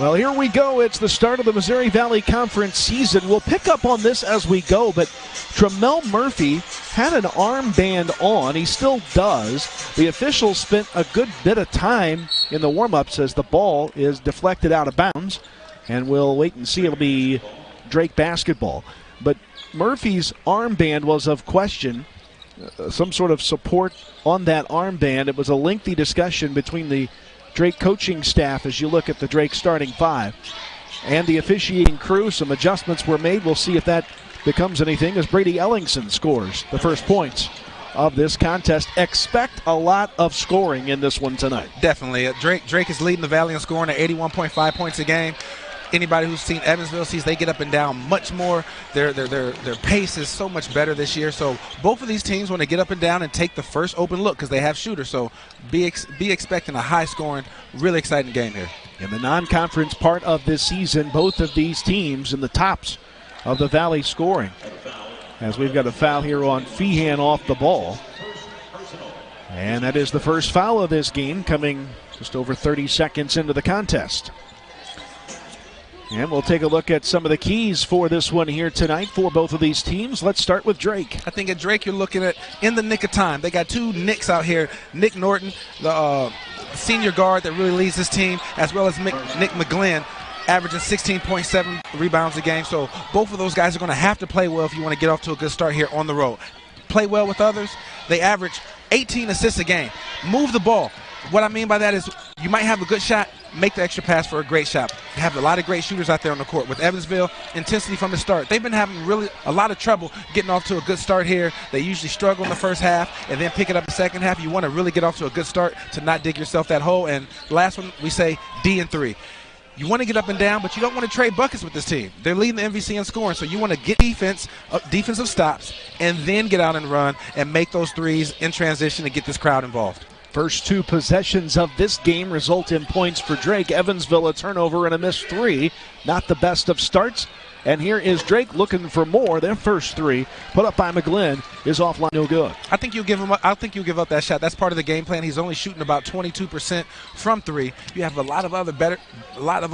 Well, here we go. It's the start of the Missouri Valley Conference season. We'll pick up on this as we go, but Tramel Murphy had an armband on. He still does. The officials spent a good bit of time in the warm-ups as the ball is deflected out of bounds, and we'll wait and see. It'll be Drake basketball. But Murphy's armband was of question. Some sort of support on that armband. It was a lengthy discussion between the Drake coaching staff as you look at the Drake starting five and the officiating crew. Some adjustments were made. We'll see if that becomes anything as Brady Ellingson scores the first points of this contest. Expect a lot of scoring in this one tonight. Definitely. Drake is leading the Valley in scoring at 81.5 points a game. Anybody who's seen Evansville sees they get up and down much more. Their pace is so much better this year. So both of these teams want to get up and down and take the first open look because they have shooters. So be expecting a high-scoring, really exciting game here. In the non-conference part of this season, both of these teams in the tops of the Valley scoring. As we've got a foul here on Feehan off the ball. And that is the first foul of this game, coming just over 30 seconds into the contest. And we'll take a look at some of the keys for this one here tonight for both of these teams. Let's start with Drake. I think at Drake you're looking at in the nick of time. They got two Nicks out here. Nick Norton, the senior guard that really leads this team, as well as Nick McGlynn, averaging 16.7 rebounds a game. So both of those guys are going to have to play well if you want to get off to a good start here on the road. Play well with others. They average 18 assists a game. Move the ball. What I mean by that is you might have a good shot, make the extra pass for a great shot. You have a lot of great shooters out there on the court. With Evansville, intensity from the start. They've been having really a lot of trouble getting off to a good start here. They usually struggle in the first half and then pick it up the second half. You want to really get off to a good start to not dig yourself that hole. And the last one, we say D and 3. You want to get up and down, but you don't want to trade buckets with this team. They're leading the MVC in scoring, so you want to get defensive stops, and then get out and run and make those threes in transition and get this crowd involved. First two possessions of this game result in points for Drake. Evansville a turnover and a missed three. Not the best of starts. And here is Drake looking for more. Their first three, put up by McGlynn, is offline, no good. I think you'll give up that shot. That's part of the game plan. He's only shooting about 22% from three. You have a lot of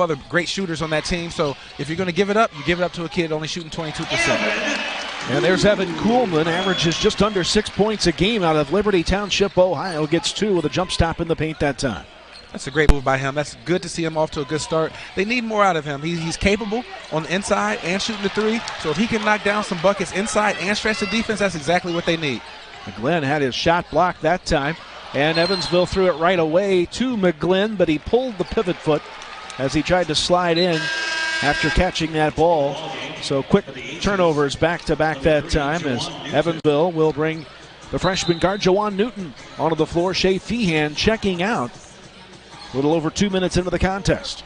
other great shooters on that team. So if you're going to give it up, you give it up to a kid only shooting 22%. And there's Evan Kuhlman, averages just under 6 points a game out of Liberty Township, Ohio. Gets two with a jump stop in the paint that time. That's a great move by him. That's good to see him off to a good start. They need more out of him. He's capable on the inside and shooting the three. So if he can knock down some buckets inside and stretch the defense, that's exactly what they need. McGlynn had his shot blocked that time. And Evansville threw it right away to McGlynn, but he pulled the pivot foot as he tried to slide in after catching that ball. So quick turnovers back-to-back that time as Evansville will bring the freshman guard, Jawan Newton, onto the floor. Shea Feehan checking out a little over 2 minutes into the contest.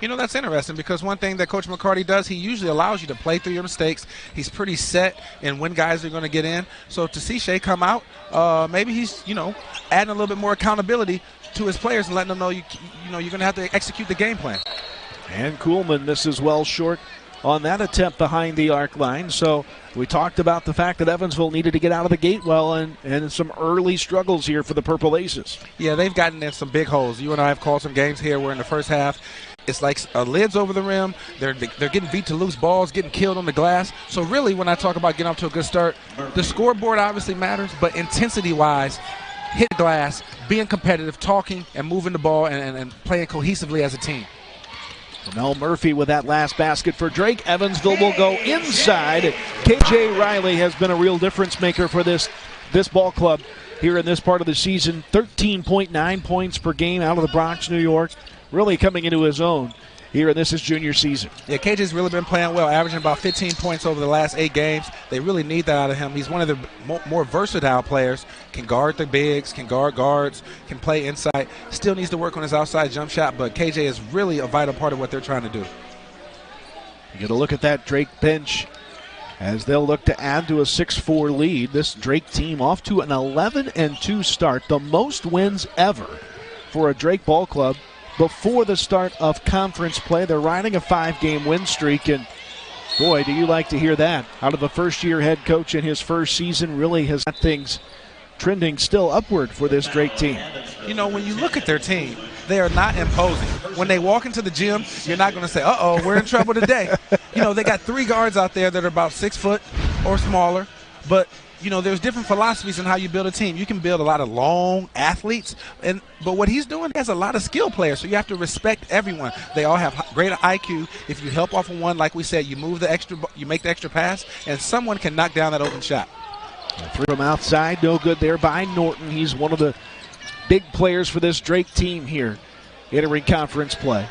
You know, that's interesting because one thing that Coach McCarty does, he usually allows you to play through your mistakes. He's pretty set in when guys are going to get in. So to see Shea come out, maybe he's, adding a little bit more accountability to his players and letting them know, you're going to have to execute the game plan. And Kuhlman misses well short on that attempt behind the arc line. So we talked about the fact that Evansville needed to get out of the gate well and some early struggles here for the Purple Aces. Yeah, they've gotten in some big holes. You and I have called some games here where in the first half it's like lids over the rim. They're getting beat to loose balls, getting killed on the glass. So really when I talk about getting off to a good start, the scoreboard obviously matters, but intensity-wise, hit the glass, being competitive, talking, and moving the ball and playing cohesively as a team. Mel Murphy with that last basket for Drake. Evansville will go inside. KJ Riley has been a real difference maker for this ball club here in this part of the season. 13.9 points per game out of the Bronx, New York. Really coming into his own here in this his junior season. Yeah, KJ's really been playing well, averaging about 15 points over the last 8 games. They really need that out of him. He's one of the more versatile players. Can guard the bigs, can guard guards, can play inside. Still needs to work on his outside jump shot, but KJ is really a vital part of what they're trying to do. You get a look at that Drake bench as they'll look to add to a 6-4 lead. This Drake team off to an 11-2 start, the most wins ever for a Drake ball club before the start of conference play. They're riding a 5-game win streak, and boy, do you like to hear that. Out of a first-year head coach in his first season, really has got things trending still upward for this Drake team. When you look at their team, they are not imposing. When they walk into the gym, you're not going to say, uh-oh, we're in trouble today. They got 3 guards out there that are about 6 foot or smaller, but there's different philosophies in how you build a team. You can build a lot of long athletes, but what he's doing, he has a lot of skill players, so you have to respect everyone. They all have great IQ. If you help off of one, like we said, you make the extra pass, and someone can knock down that open shot. From outside, no good there by Norton. He's one of the big players for this Drake team here entering conference play.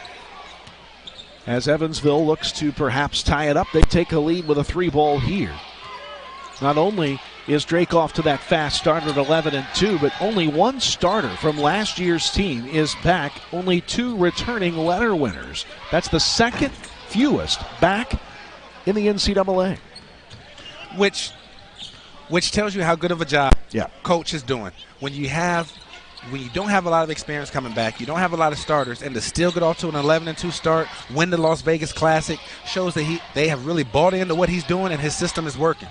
As Evansville looks to perhaps tie it up, they take a lead with a 3-ball here. Not only is Drake off to that fast start at 11-2, but only one starter from last year's team is back. Only 2 returning letter winners. That's the second fewest back in the NCAA. Which tells you how good of a job coach is doing. When you don't have a lot of experience coming back, you don't have a lot of starters, and to still get off to an 11-2 start, win the Las Vegas Classic, shows that they have really bought into what he's doing and his system is working.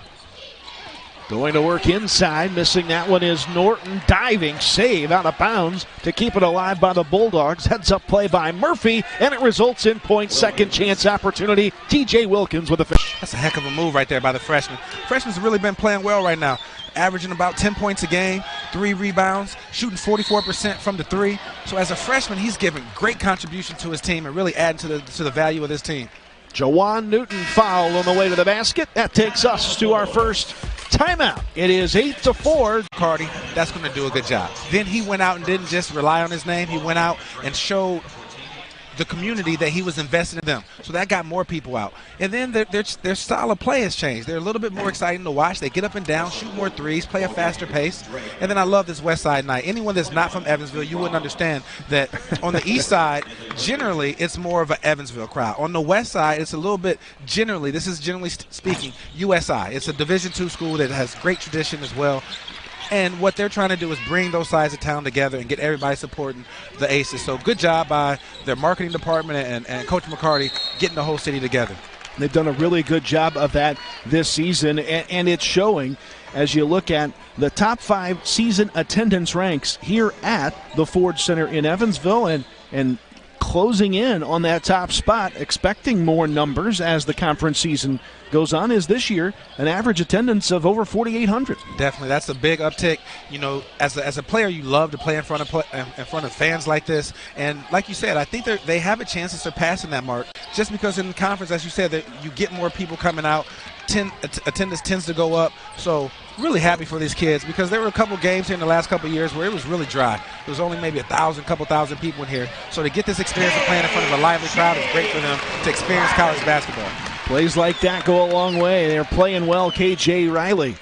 Going to work inside, missing that one is Norton. Diving save out of bounds to keep it alive by the Bulldogs. Heads up play by Murphy, and it results in points. Second chance opportunity. TJ Wilkins with a finish. That's a heck of a move right there by the freshman. Freshman's really been playing well right now, averaging about 10 points a game, 3 rebounds, shooting 44% from the 3. So as a freshman, he's giving great contribution to his team and really adding to the value of this team. Jawan Newton fouled on the way to the basket. That takes us to our first timeout. It is 8-4. Cardi, that's going to do a good job. Then he went out and didn't just rely on his name. He went out and showed the community that he was invested in them. So that got more people out. And then their style of play has changed. They're a little bit more exciting to watch. They get up and down, shoot more threes, play a faster pace. And then I love this West Side night. Anyone that's not from Evansville, you wouldn't understand that on the East Side, generally, it's more of an Evansville crowd. On the West Side, it's a little bit generally speaking, USI. It's a Division II school that has great tradition as well. And what they're trying to do is bring those sides of town together and get everybody supporting the Aces. So good job by their marketing department and Coach McCarty getting the whole city together. They've done a really good job of that this season, and it's showing as you look at the top 5 season attendance ranks here at the Ford Center in Evansville, and closing in on that top spot, expecting more numbers as the conference season goes on, is this year an average attendance of over 4,800. Definitely, that's a big uptick. As a player, you love to play in front of fans like this, and like you said, I think they have a chance of surpassing that mark, just because in the conference, as you said, that you get more people coming out. Attendance tends to go up, so really happy for these kids, because there were a couple games here in the last couple of years where it was really dry. There was only maybe couple thousand people in here, so to get this experience of playing in front of a lively crowd is great for them to experience college basketball. Plays like that go a long way. They're playing well. KJ Riley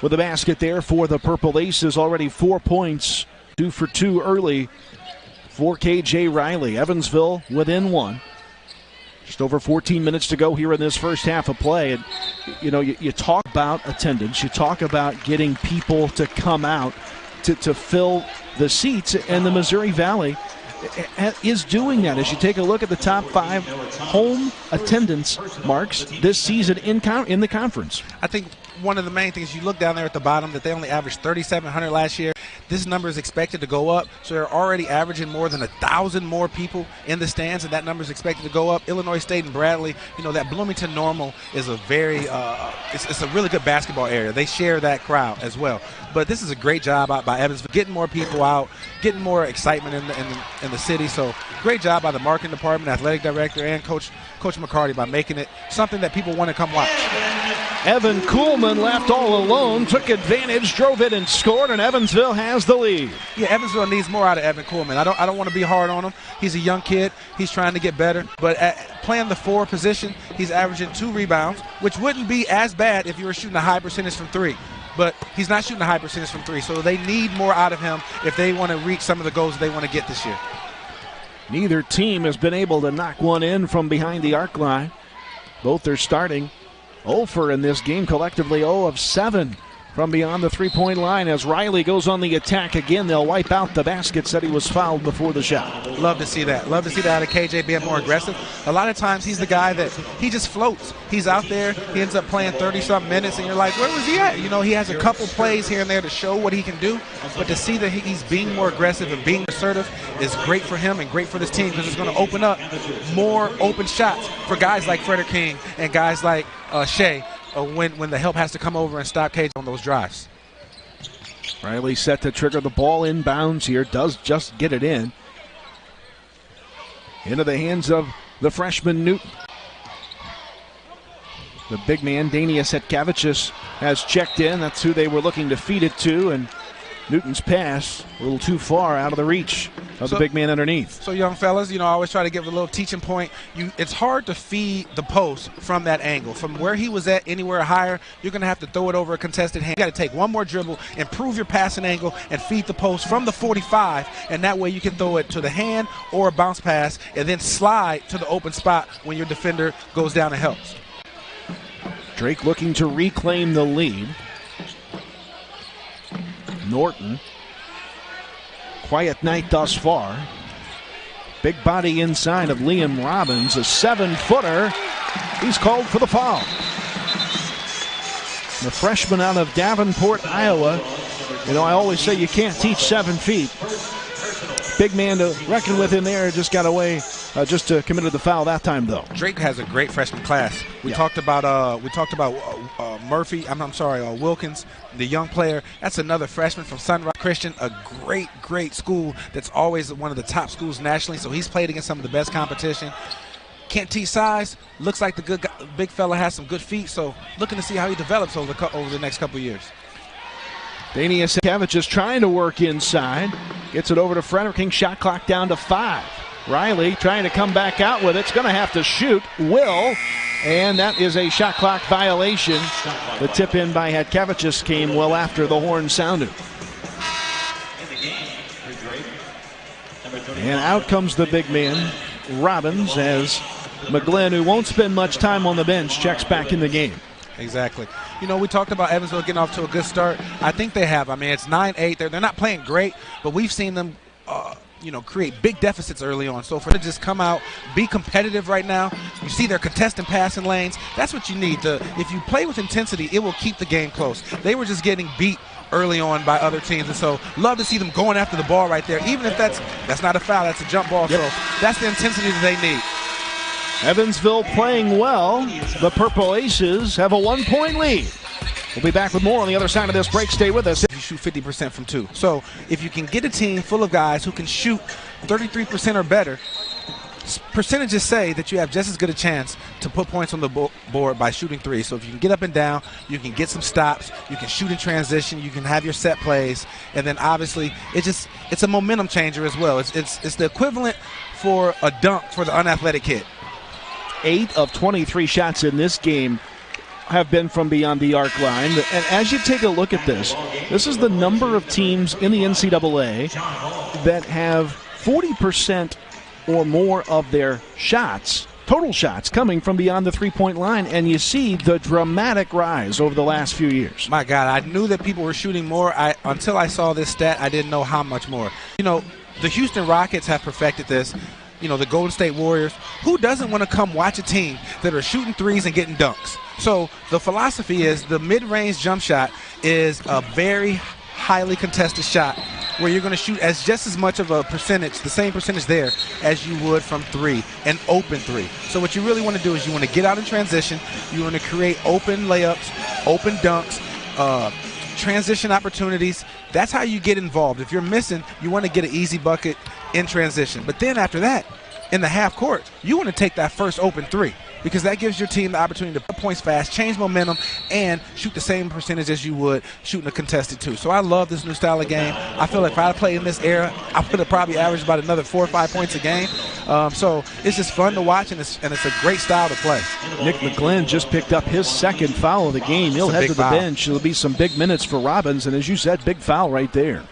with the basket there for the Purple Aces. Already 4 points, 2 for 2 early for KJ Riley. Evansville within 1. Just over 14 minutes to go here in this first half of play. And, you talk about attendance. You talk about getting people to come out to fill the seats. And the Missouri Valley is doing that. As you take a look at the top 5 home attendance marks this season in the conference. I think one of the main things, you look down there at the bottom, that they only averaged 3,700 last year. This number is expected to go up, so they're already averaging more than 1,000 more people in the stands, and that number is expected to go up. Illinois State and Bradley, that Bloomington Normal is a very it's a really good basketball area. They share that crowd as well. But this is a great job out by Evansville, getting more people out, getting more excitement in the city. So great job by the marketing department, athletic director, and Coach McCarty by making it something that people want to come watch. Evan Kuhlman left all alone, took advantage, drove it, and scored, and Evansville has the lead. Yeah, Evansville needs more out of Evan Kuhlman. I don't want to be hard on him. He's a young kid. He's trying to get better. But playing the 4 position, he's averaging 2 rebounds, which wouldn't be as bad if you were shooting a high percentage from 3. But he's not shooting a high percentage from 3, so they need more out of him if they want to reach some of the goals they want to get this year. Neither team has been able to knock one in from behind the arc line. Both are starting 0 for in this game, collectively 0 of 7 from beyond the three-point line. As Riley goes on the attack again, they'll wipe out the basket. Said he was fouled before the shot. Love to see that. Love to see that out of KJ being more aggressive. A lot of times he's the guy that he just floats. He's out there. He ends up playing 30-something minutes, and you're like, where was he at? You know, he has a couple plays here and there to show what he can do, but to see that he's being more aggressive and being assertive is great for him and great for this team, because it's going to open up more open shots for guys like Frederick King and guys like Shea when the help has to come over and stop KJ on those drives. Riley set to trigger the ball inbounds here. Does just get it in. Into the hands of the freshman Newton. The big man, Danius Hetkavicius, has checked in. That's who they were looking to feed it to, and Newton's pass a little too far out of the reach of the big man underneath. So, young fellas, you know, I always try to give a little teaching point. It's hard to feed the post from that angle. From where he was at, anywhere higher, you're going to have to throw it over a contested hand. You got to take one more dribble, improve your passing angle, and feed the post from the 45, and that way you can throw it to the hand or a bounce pass, and then slide to the open spot when your defender goes down and helps. Drake looking to reclaim the lead. Norton, quiet night thus far. Big body inside of Liam Robbins, a 7-footer. He's called for the foul. The freshman out of Davenport, Iowa. You know, I always say you can't teach 7 feet. Big man to reckon with in there, just got away, just committed the foul that time though. Drake has a great freshman class. We talked about Wilkins, the young player. That's another freshman from Sunrise Christian, a great school that's always one of the top schools nationally. So he's played against some of the best competition. Can't teach size. Looks like the good guy, big fella has some good feet. So looking to see how he develops over the next couple of years. Danius Hetkavicius trying to work inside. Gets it over to Frederick King. Shot clock down to 5. Riley trying to come back out with it. It's going to have to shoot. Will. And that is a shot clock violation. The tip in by Hetkavicius came well after the horn sounded. And out comes the big man, Robbins, as McGlynn, who won't spend much time on the bench, checks back in the game. Exactly. You know, we talked about Evansville getting off to a good start. I think they have. I mean, it's 9-8. They're not playing great, but we've seen them, create big deficits early on. So for them to just come out, be competitive right now, you see they're contesting passing lanes. That's what you need. If you play with intensity, it will keep the game close. They were just getting beat early on by other teams, and so love to see them going after the ball right there. Even if that's not a foul, that's a jump ball. Yep. So that's the intensity that they need. Evansville playing well. The Purple Aces have a 1-point lead. We'll be back with more on the other side of this break. Stay with us. You shoot 50% from 2. So if you can get a team full of guys who can shoot 33% or better, percentages say that you have just as good a chance to put points on the board by shooting 3. So if you can get up and down, you can get some stops, you can shoot in transition, you can have your set plays, and then obviously it's a momentum changer as well. It's the equivalent for a dunk for the unathletic kid. 8 of 23 shots in this game have been from beyond the arc line. And as you take a look at this is the number of teams in the NCAA that have 40% or more of their shots, total shots, coming from beyond the three-point line. And you see the dramatic rise over the last few years. My God, I knew that people were shooting more. Until I saw this stat, I didn't know how much more. You know, the Houston Rockets have perfected this. You know, the Golden State Warriors. Who doesn't want to come watch a team that are shooting threes and getting dunks? So the philosophy is the mid-range jump shot is a very highly contested shot where you're going to shoot as just as much of a percentage, the same percentage there, as you would from 3, an open 3. So what you really want to do is you want to get out in transition. You want to create open layups, open dunks, transition opportunities. That's how you get involved. If you're missing, you want to get an easy bucket in transition. But then after that, in the half court, you want to take that first open 3, because that gives your team the opportunity to put points fast, change momentum, and shoot the same percentage as you would shooting a contested 2. So I love this new style of game. I feel like if I played in this era, I would have probably averaged about another 4 or 5 points a game. So it's just fun to watch, and it's a great style to play. Nick McGlynn just picked up his second foul of the game. He'll head to the bench. There'll be some big minutes for Robbins, and as you said, big foul right there.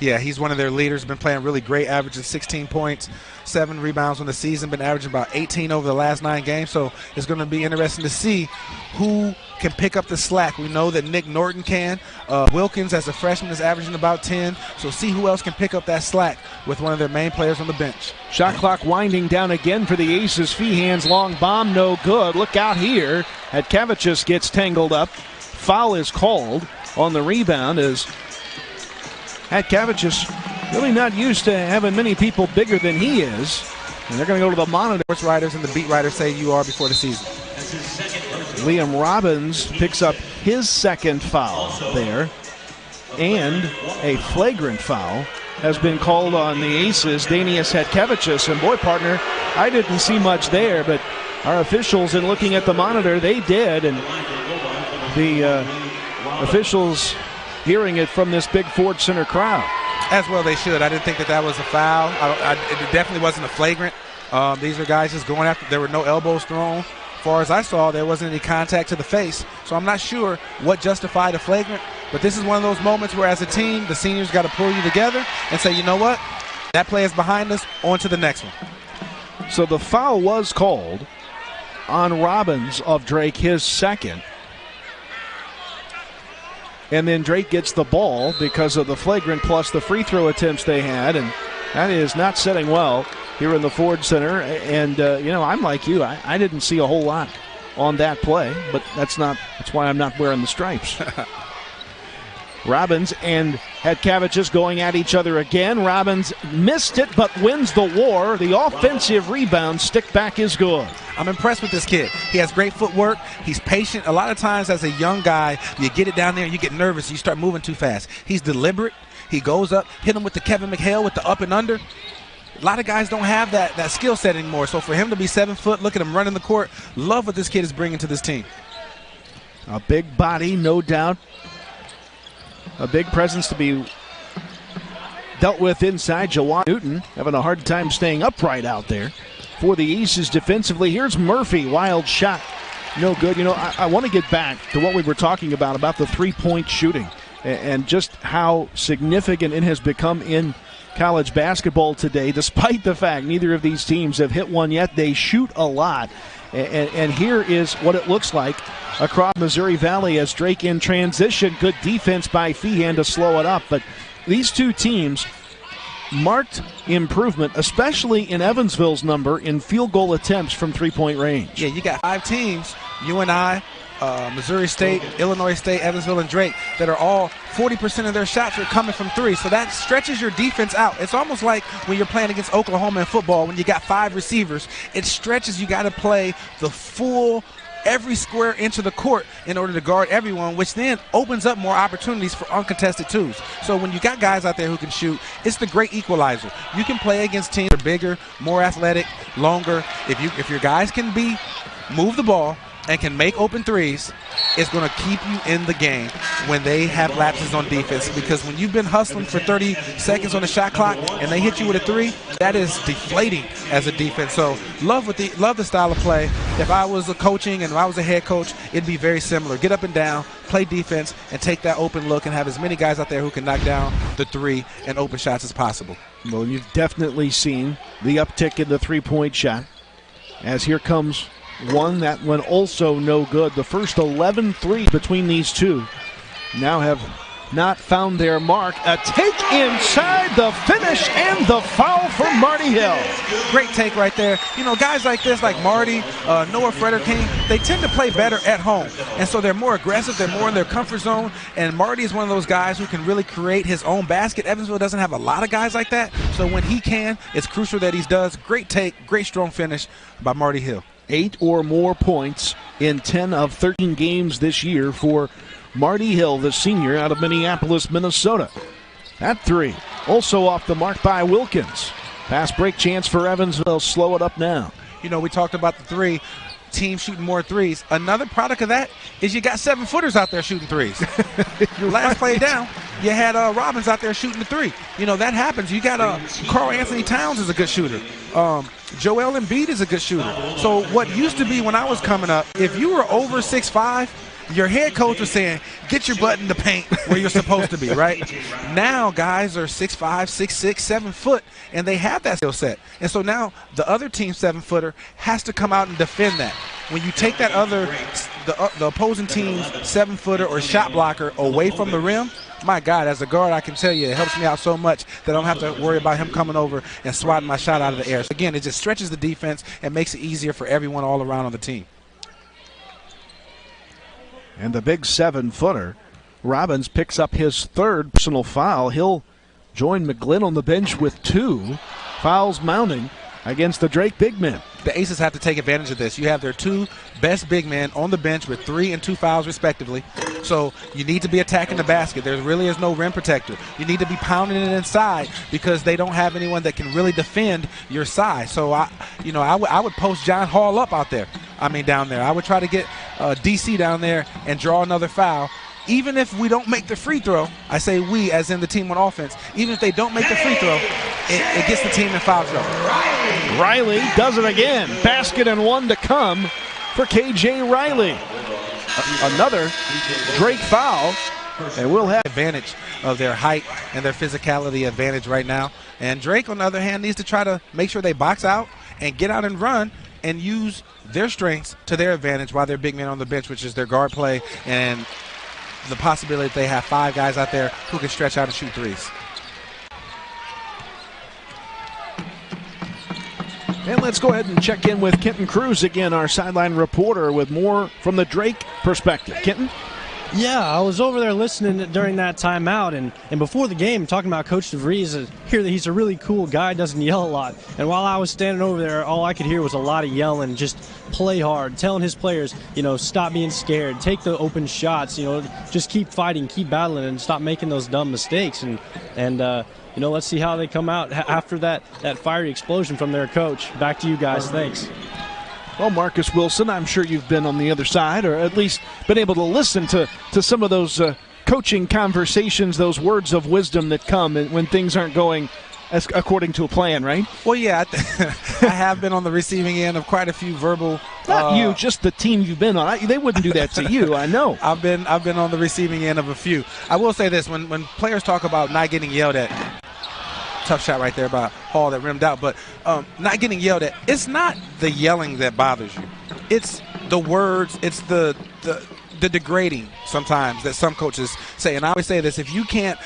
Yeah, he's one of their leaders. Been playing really great, averaging 16 points, 7 rebounds on the season. Been averaging about 18 over the last 9 games. So it's going to be interesting to see who can pick up the slack. We know that Nick Norton can. Wilkins, as a freshman, is averaging about 10. So see who else can pick up that slack with one of their main players on the bench. Shot clock winding down again for the Aces. Feehan's long bomb, no good. Look out here. Hatkavicius gets tangled up. Foul is called on the rebound as Hatkavicius really not used to having many people bigger than he is. And they're going to go to the monitor. Sports writers and the beat writers say you are before the season. Liam Robbins picks up his second foul there. And a flagrant foul has been called on the Aces, Danius Hatkavicius. And boy, partner, I didn't see much there, but our officials, in looking at the monitor, they did. And the officials hearing it from this big Ford Center crowd. As well they should. I didn't think that was a foul. It definitely wasn't a flagrant. These are guys just going after. There were no elbows thrown. As far as I saw, there wasn't any contact to the face. So I'm not sure what justified a flagrant. But this is one of those moments where, as a team, the seniors got to pull you together and say, you know what? That play is behind us. On to the next one. So the foul was called on Robbins of Drake, his second. And then Drake gets the ball because of the flagrant plus the free throw attempts they had. And that is not setting well here in the Ford Center. And, I'm like you. I didn't see a whole lot on that play. But that's why I'm not wearing the stripes. Robbins and Hatkavicius going at each other again. Robbins missed it but wins the war. The offensive rebound, stick back is good. I'm impressed with this kid. He has great footwork. He's patient. A lot of times as a young guy, you get it down there and you get nervous. You start moving too fast. He's deliberate. He goes up, hit him with the Kevin McHale with the up and under. A lot of guys don't have that skill set anymore. So for him to be 7 foot, look at him running the court. Love what this kid is bringing to this team. A big body, no doubt. A big presence to be dealt with inside. Jawan Newton having a hard time staying upright out there for the Aces defensively. Here's Murphy, wild shot, no good. I want to get back to what we were talking about the three-point shooting and just how significant it has become in college basketball today. Despite the fact neither of these teams have hit one yet, they shoot a lot. And here is what it looks like across Missouri Valley as Drake in transition. Good defense by Feehan to slow it up. But these two teams marked improvement, especially in Evansville's number in field goal attempts from three-point range. Yeah, you got 5 teams, UNI, Missouri State, Illinois State, Evansville, and Drake, that are all 40% of their shots are coming from 3. So that stretches your defense out. It's almost like when you're playing against Oklahoma in football, when you got 5 receivers, it stretches. You got to play the full every square inch of the court in order to guard everyone, which then opens up more opportunities for uncontested twos. So when you got guys out there who can shoot, it's the great equalizer. You can play against teams that are bigger, more athletic, longer. If your guys can move the ball and can make open threes, it's going to keep you in the game when they have lapses on defense. Because when you've been hustling for 30 seconds on the shot clock and they hit you with a 3, that is deflating as a defense. So love the style of play. If I was coaching and if I was a head coach, it'd be very similar. Get up and down, play defense, and take that open look and have as many guys out there who can knock down the 3 and open shots as possible. Well, you've definitely seen the uptick in the three-point shot as here comes that one also no good. The first 11 threes between these two now have not found their mark. A take inside, the finish, and the foul for Marty Hill. Great take right there. Guys like this, like Marty, Noah Frederking, they tend to play better at home. And so they're more aggressive, they're more in their comfort zone. And Marty is one of those guys who can really create his own basket. Evansville doesn't have a lot of guys like that. So when he can, it's crucial that he does. Great take, great strong finish by Marty Hill. 8 or more points in 10 of 13 games this year for Marty Hill, the senior out of Minneapolis, Minnesota. That 3 also off the mark by Wilkins. Pass break chance for Evansville. Slow it up now. We talked about the 3. Team shooting more 3s. Another product of that is you got 7-footers out there shooting 3s. Last play down, you had Robbins out there shooting the 3. That happens. You got Karl Anthony Towns is a good shooter. Joel Embiid is a good shooter. So what used to be when I was coming up, if you were over 6'5", your head coach was saying, get your butt in the paint where you're supposed to be, right? Now guys are 6'5", 6'6", 7 foot, and they have that skill set. And so now the other team 7-footer has to come out and defend that. When you take that the opposing team's 7-footer or shot blocker away from the rim, my God, as a guard, I can tell you it helps me out so much that I don't have to worry about him coming over and swatting my shot out of the air. So again, it just stretches the defense and makes it easier for everyone all around on the team. And the big 7-footer, Robbins picks up his third personal foul. He'll join McGlynn on the bench with 2 fouls mounting against the Drake big men. The Aces have to take advantage of this. You have their 2 best big men on the bench with 3 and 2 fouls respectively. So you need to be attacking the basket. There really is no rim protector. You need to be pounding it inside because they don't have anyone that can really defend your size. So I would post John Hall up out there. Down there. I would try to get DC down there and draw another foul. Even if we don't make the free throw, I say we as in the team on offense, even if they don't make the free throw, it gets the team in foul trouble. Riley does it again. Basket and 1 to come for KJ Riley. Another Drake foul, and we'll have advantage of their height and their physicality advantage right now. And Drake, on the other hand, needs to try to make sure they box out and get out and run and use their strengths to their advantage while they're big men on the bench, which is their guard play and the possibility that they have 5 guys out there who can stretch out and shoot threes. And let's go ahead and check in with Kenton Cruz again, our sideline reporter, with more from the Drake perspective. Kenton? Yeah, I was over there listening during that timeout, and before the game, talking about Coach DeVries, hear that he's a really cool guy, doesn't yell a lot. And while I was standing over there, all I could hear was a lot of yelling, just play hard, telling his players, stop being scared, take the open shots, just keep fighting, keep battling, and stop making those dumb mistakes. And let's see how they come out after that fiery explosion from their coach. Back to you guys. Thanks. Well, Marcus Wilson, I'm sure you've been on the other side, or at least been able to listen to some of those coaching conversations, those words of wisdom that come when things aren't going as according to a plan, right? Well, yeah, I have been on the receiving end of quite a few verbal. Not you, just the team you've been on. They wouldn't do that to you, I know. I've been on the receiving end of a few. I will say this: when players talk about not getting yelled at. Tough shot right there by Hall that rimmed out, but not getting yelled at. It's not the yelling that bothers you. It's the words. It's the degrading sometimes that some coaches say. And I always say this: if you can't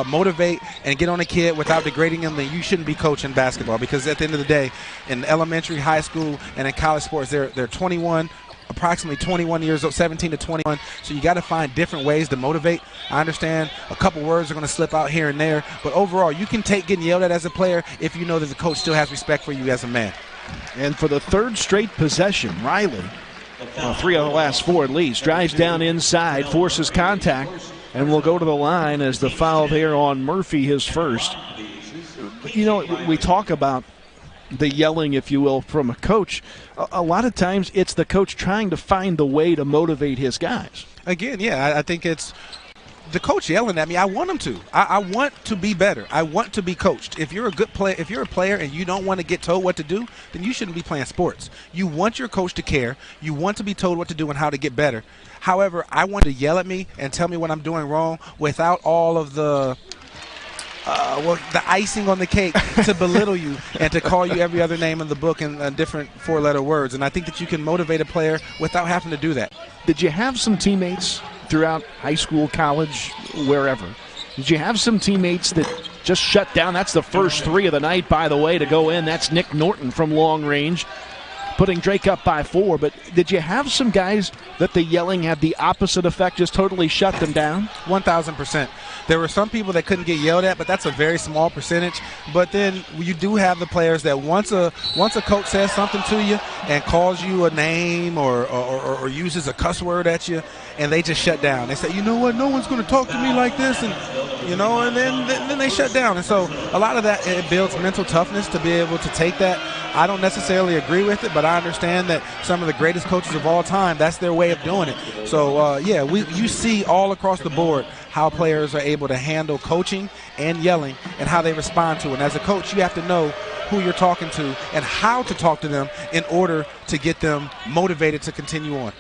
motivate and get on a kid without degrading them, then you shouldn't be coaching basketball. Because at the end of the day, in elementary, high school, and in college sports, they're 21. Approximately 21 years old, 17 to 21. So you got to find different ways to motivate. I understand a couple words are going to slip out here and there, but overall, you can take getting yelled at as a player if you know that the coach still has respect for you as a man. And for the 3rd straight possession, Riley, 3 of the last 4 at least, drives down inside, forces contact, and will go to the line as the foul there on Murphy, his first. We talk about the yelling, if you will, from a coach. A lot of times it's the coach trying to find the way to motivate his guys. Again, yeah, I think it's the coach yelling at me. I want him to. I want to be better. I want to be coached. If you're a good player, if you're a player and you don't want to get told what to do, then you shouldn't be playing sports. You want your coach to care. You want to be told what to do and how to get better. However, I want to yell at me and tell me what I'm doing wrong without all of the icing on the cake to belittle you and to call you every other name in the book in different 4-letter words. And I think that you can motivate a player without having to do that. Did you have some teammates throughout high school, college, wherever? Did you have some teammates that just shut down? That's the first 3 of the night, by the way, to go in. That's Nick Norton from long range, putting Drake up by 4. But did you have some guys that the yelling had the opposite effect, just totally shut them down? 1,000%. There were some people that couldn't get yelled at, but that's a very small percentage. But then you do have the players that once a coach says something to you and calls you a name or uses a cuss word at you, and they just shut down. They say, you know what, no one's going to talk to me like this, and then they shut down. And so a lot of that, it builds mental toughness to be able to take that. I don't necessarily agree with it, but I understand that some of the greatest coaches of all time, that's their way of doing it. So, you see all across the board how players are able to handle coaching and yelling and how they respond to it. And as a coach, you have to know who you're talking to and how to talk to them in order to get them motivated to continue on.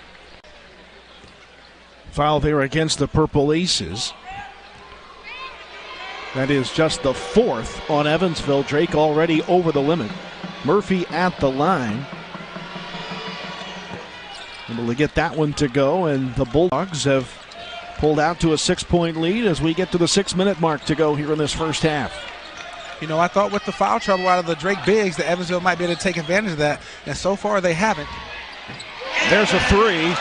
Foul there against the Purple Aces. That is just the 4th on Evansville. Drake already over the limit. Murphy at the line. Able to get that one to go, and the Bulldogs have pulled out to a 6-point lead as we get to the 6-minute mark to go here in this first half. You know, I thought with the foul trouble out of the Drake bigs that Evansville might be able to take advantage of that, and so far they haven't. There's a 3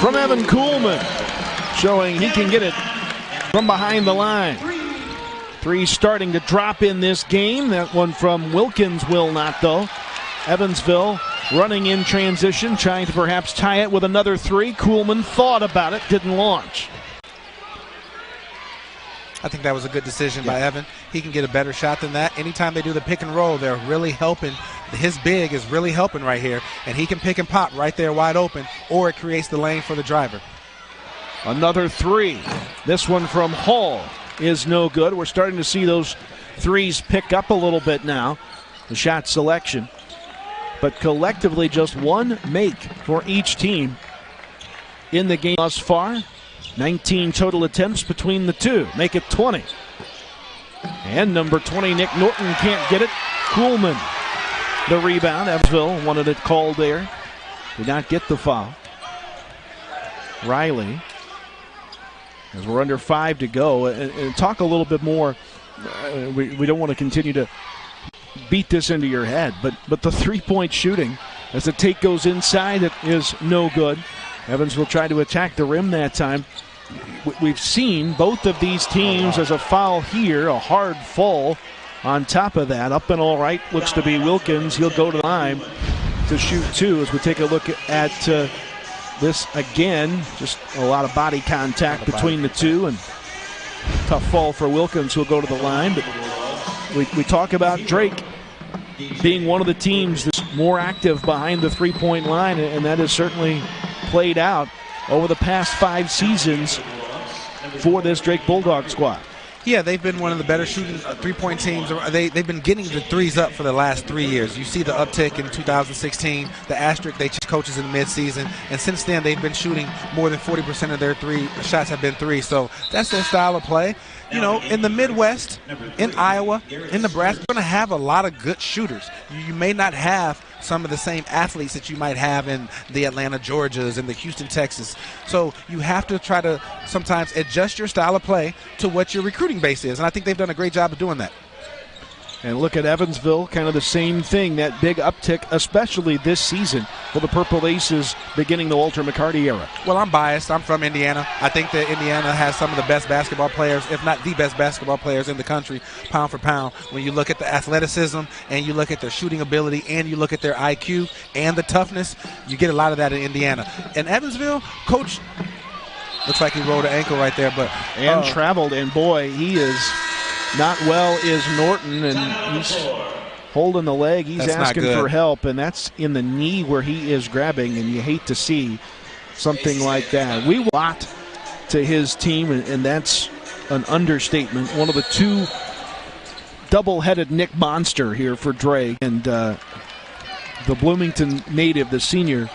from Evan Kuhlman, showing he can get it from behind the line. 3 starting to drop in this game. That one from Wilkins will not, though. Evansville running in transition, trying to perhaps tie it with another 3. Kuhlman thought about it, didn't launch. I think that was a good decision by Evan. He can get a better shot than that. Anytime they do the pick and roll, they're really helping. His big is really helping right here, and he can pick and pop right there wide open, or it creates the lane for the driver. Another 3. This one from Hall is no good. We're starting to see those 3s pick up a little bit now, the shot selection. But collectively just 1 make for each team in the game thus far. 19 total attempts between the 2. Make it 20. And number 20, Nick Norton, can't get it. Kuhlman, the rebound. Evansville wanted it called there. Did not get the foul. Riley, as we're under 5 to go. And talk a little bit more. We don't want to continue to beat this into your head, but the 3-point shooting as the take goes inside, it is no good. Evansville tried to attack the rim that time. We've seen both of these teams as a foul here, a hard fall on top of that. Up and all right, looks to be Wilkins. He'll go to the line to shoot 2 as we take a look at this again. Just a lot of body contact between the 2, and tough fall for Wilkins, who'll go to the line. But we talk about Drake being one of the teams that's more active behind the 3-point line, and that has certainly played out over the past 5 seasons for this Drake Bulldog squad. Yeah, they've been one of the better shooting 3-point teams. They've been getting the 3s up for the last 3 years. You see the uptick in 2016, the asterisk they changed coaches in the midseason, and since then they've been shooting more than 40% of their 3 shots have been 3. So that's their style of play. You know, in the Midwest, in Iowa, in Nebraska, you're going to have a lot of good shooters. You may not have some of the same athletes that you might have in the Atlanta, Georgias, and the Houston, Texas. So you have to try to sometimes adjust your style of play to what your recruiting base is, and I think they've done a great job of doing that. And look at Evansville, kind of the same thing, that big uptick, especially this season for the Purple Aces beginning the Walter McCarty era. Well, I'm biased. I'm from Indiana. I think that Indiana has some of the best basketball players, if not the best basketball players in the country, pound for pound. When you look at the athleticism and you look at their shooting ability and you look at their IQ and the toughness, you get a lot of that in Indiana. And Evansville, coach, looks like he rolled an ankle right there. And traveled, and boy, he is not well is Norton, and he's holding the leg. He's asking for help, and that's in the knee where he is grabbing, and you hate to see something like that. We lot to his team, and that's an understatement. One of the 2 double-headed Nick Monster here for Drake, and the Bloomington native, the senior,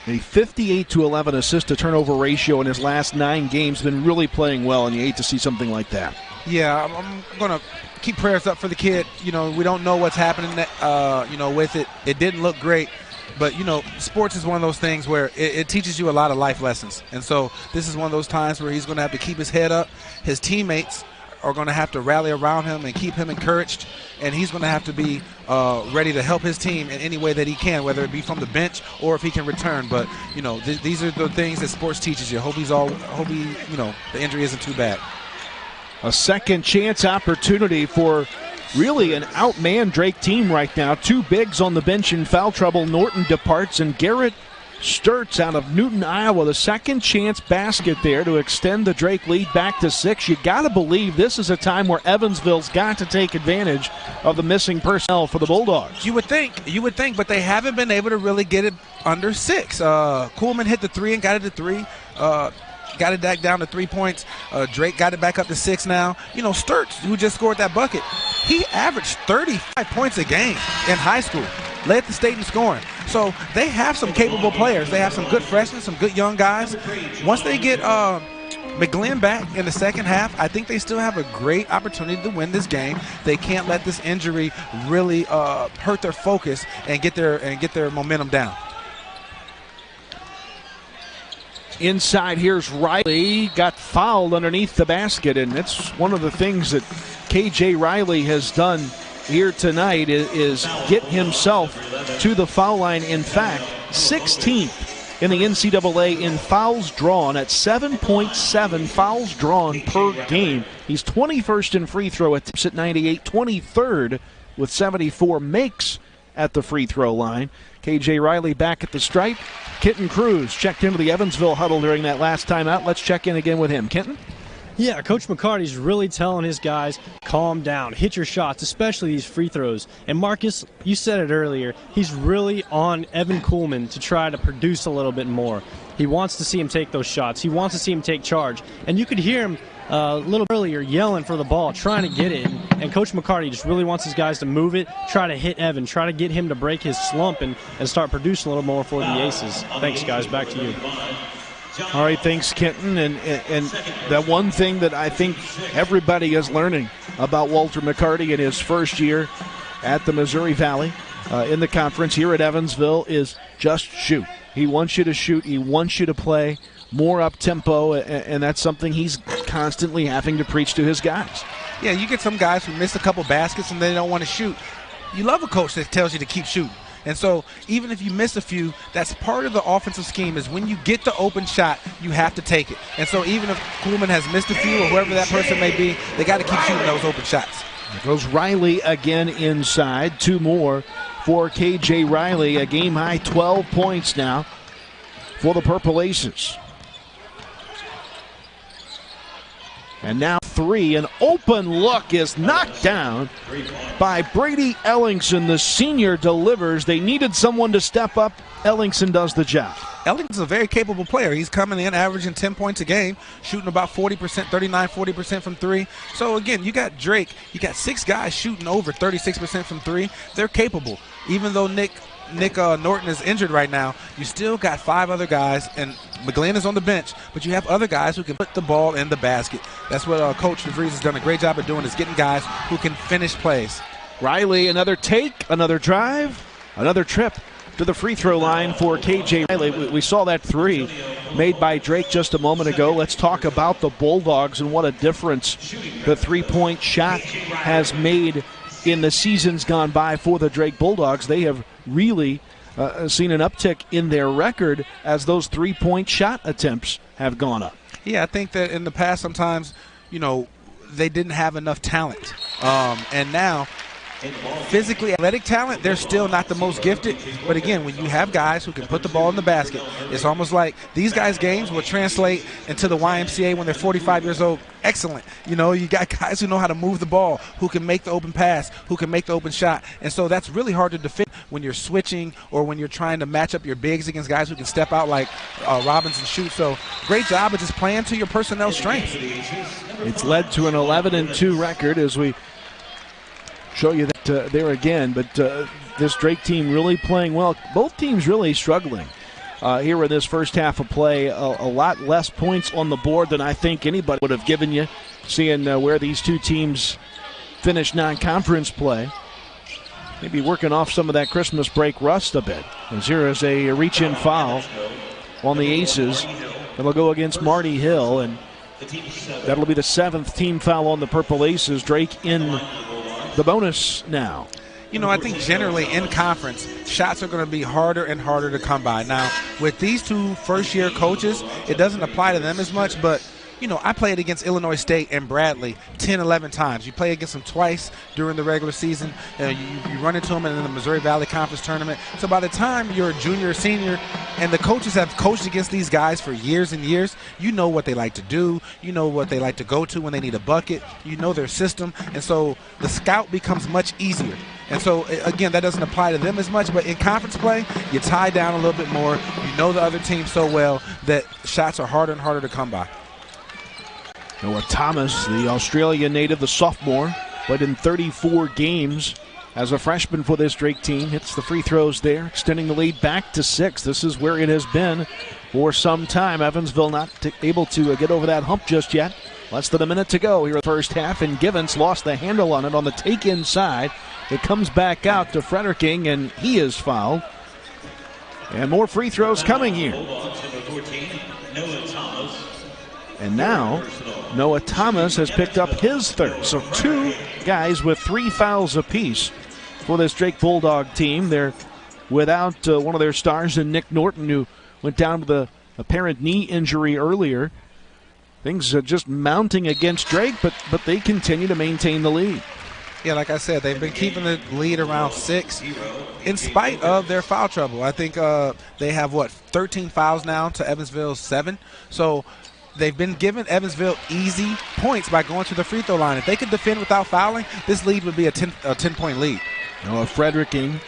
a 58-11 assist-to-turnover ratio in his last 9 games. Been really playing well, and you hate to see something like that. Yeah, I'm going to keep prayers up for the kid. You know, we don't know what's happening, with it. It didn't look great. But, sports is one of those things where it teaches you a lot of life lessons. And so this is one of those times where he's going to have to keep his head up. His teammates are going to have to rally around him and keep him encouraged. And he's going to have to be ready to help his team in any way that he can, whether it be from the bench or if he can return. But, these are the things that sports teaches you. Hope the injury isn't too bad. A second chance opportunity for really an outmanned Drake team right now. 2 bigs on the bench in foul trouble. Norton departs, and Garrett Sturtz out of Newton, Iowa. The second chance basket there to extend the Drake lead back to 6. You got to believe this is a time where Evansville's got to take advantage of the missing personnel for the Bulldogs. You would think, but they haven't been able to really get it under 6. Kuhlman hit the 3 and got it to 3. Got it back down to 3 points. Drake got it back up to 6 now. Sturtz, who just scored that bucket, he averaged 35 points a game in high school. led the state in scoring. So they have some capable players. They have some good freshmen, some good young guys. Once they get McGlynn back in the second half, I think they still have a great opportunity to win this game. They can't let this injury really hurt their focus and get their momentum down. Inside, here's Riley, got fouled underneath the basket, and it's one of the things that KJ Riley has done here tonight is get himself to the foul line. In fact, 16th in the NCAA in fouls drawn at 7.7 fouls drawn per game. He's 21st in free throw attempts at 98, 23rd with 74 makes at the free throw line. KJ Riley back at the stripe. Kenton Cruz checked into the Evansville huddle during that last timeout. Let's check in again with him. Kenton? Yeah, Coach McCarty's really telling his guys, calm down, hit your shots, especially these free throws. And Marcus, you said it earlier, he's really on Evan Kuhlman to try to produce a little bit more. He wants to see him take those shots. He wants to see him take charge. And you could hear him a little earlier yelling for the ball, trying to get it. And Coach McCarty just really wants his guys to move it, try to hit Evan, try to get him to break his slump and start producing a little more for the Aces. Thanks, guys. Back to you. All right, thanks, Kenton. And that one thing that I think everybody is learning about Walter McCarty in his first year at the Missouri Valley in the conference here at Evansville is just shoot. He wants you to shoot. He wants you to play more up-tempo, and that's something he's constantly having to preach to his guys. Yeah, you get some guys who miss a couple baskets and they don't want to shoot. You love a coach that tells you to keep shooting. And so even if you miss a few, that's part of the offensive scheme is when you get the open shot, you have to take it. And so even if Kuhlman has missed a few or whoever that person may be, they got to keep shooting those open shots. There goes Riley again inside. Two more for KJ Riley. A game-high 12 points now for the Purple Aces. And now three. An open look is knocked down by Brady Ellingson. The senior delivers. They needed someone to step up. Ellingson does the job. Ellingson's a very capable player. He's coming in averaging 10 points a game, shooting about 40%, 40% from three. So, again, you got Drake. You got six guys shooting over 36% from three. They're capable. Even though Nick Norton is injured right now, you still got five other guys, and McGlynn is on the bench, but you have other guys who can put the ball in the basket. That's what Coach DeVries has done a great job of doing, is getting guys who can finish plays. Riley, another take, another drive, another trip to the free throw line for KJ Riley. We saw that three made by Drake just a moment ago. Let's talk about the Bulldogs and what a difference the three-point shot has made in the seasons gone by for the Drake Bulldogs. They have really seen an uptick in their record as those three-point shot attempts have gone up. Yeah, I think that in the past sometimes, they didn't have enough talent. And now, physically athletic talent, they're still not the most gifted. But again, when you have guys who can put the ball in the basket, it's almost like these guys' games will translate into the YMCA when they're 45 years old. Excellent. You got guys who know how to move the ball, who can make the open pass, who can make the open shot. And so that's really hard to defend when you're switching or when you're trying to match up your bigs against guys who can step out like Robbins and shoot. So great job of just playing to your personnel strength. It's led to an 11-2 record as we show you that there again, but this Drake team really playing well. Both teams really struggling here in this first half of play. A lot less points on the board than I think anybody would have given you, seeing where these two teams finish non-conference play. Maybe working off some of that Christmas break rust a bit. As here is a reach-in foul on the Aces. It'll go against Marty Hill, and that'll be the 7th team foul on the Purple Aces. Drake in the bonus now. I think generally in conference, shots are going to be harder and harder to come by. Now, with these two first-year coaches, it doesn't apply to them as much, but I played against Illinois State and Bradley 10, 11 times. You play against them twice during the regular season. You run into them in the Missouri Valley Conference Tournament. So by the time you're a junior or senior and the coaches have coached against these guys for years and years, you know what they like to do. You know what they like to go to when they need a bucket. You know their system. And so the scout becomes much easier. And so, again, that doesn't apply to them as much. But in conference play, you tie down a little bit more. You know the other team so well that shots are harder and harder to come by. Noah Thomas, the Australian native, the sophomore, played in 34 games as a freshman for this Drake team. Hits the free throws there, extending the lead back to 6. This is where it has been for some time. Evansville not able to get over that hump just yet. Less than a minute to go here in the first half, and Givens lost the handle on it on the take inside. It comes back out to Fredericking, and he is fouled. And more free throws coming here. And now Noah Thomas has picked up his third. So 2 guys with 3 fouls apiece for this Drake Bulldog team. They're without one of their stars in Nick Norton, who went down with a apparent knee injury earlier. Things are just mounting against Drake, but they continue to maintain the lead. Yeah, like I said, they've been keeping the lead around 6 in spite of their foul trouble. I think they have, 13 fouls now to Evansville's 7. So they've been giving Evansville easy points by going to the free throw line. If they could defend without fouling, this lead would be a 10-point lead. Noah Fredericking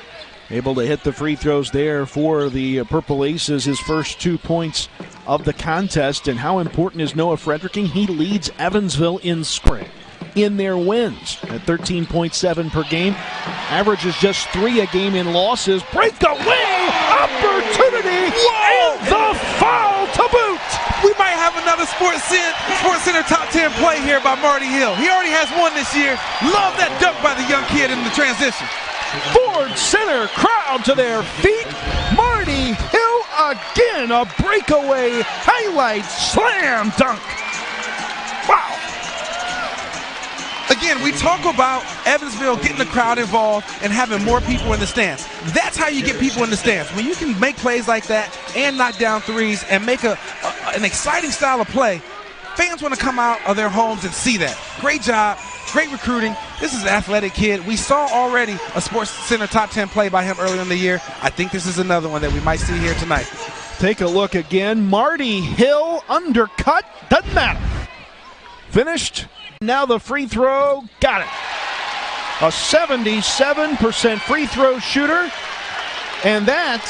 able to hit the free throws there for the Purple Aces, his first 2 points of the contest. And how important is Noah Fredericking? He leads Evansville in scoring in their wins at 13.7 per game. Averages just 3 a game in losses. Breakaway opportunity and the foul to boot. We might have another Sports Center top 10 play here by Marty Hill. He already has 1 this year. Love that dunk by the young kid in the transition. Ford Center crowd to their feet. Marty Hill again, a breakaway highlight slam dunk. Wow. Again, we talk about Evansville getting the crowd involved and having more people in the stands. That's how you get people in the stands. When you can make plays like that and knock down threes and make an exciting style of play, fans want to come out of their homes and see that. Great job. Great recruiting. This is an athletic kid. We saw already a Sports Center top 10 play by him earlier in the year. I think this is another one that we might see here tonight. Take a look again. Marty Hill undercut. Doesn't matter. Finished. Now the free throw. Got it. A 77% free throw shooter. And that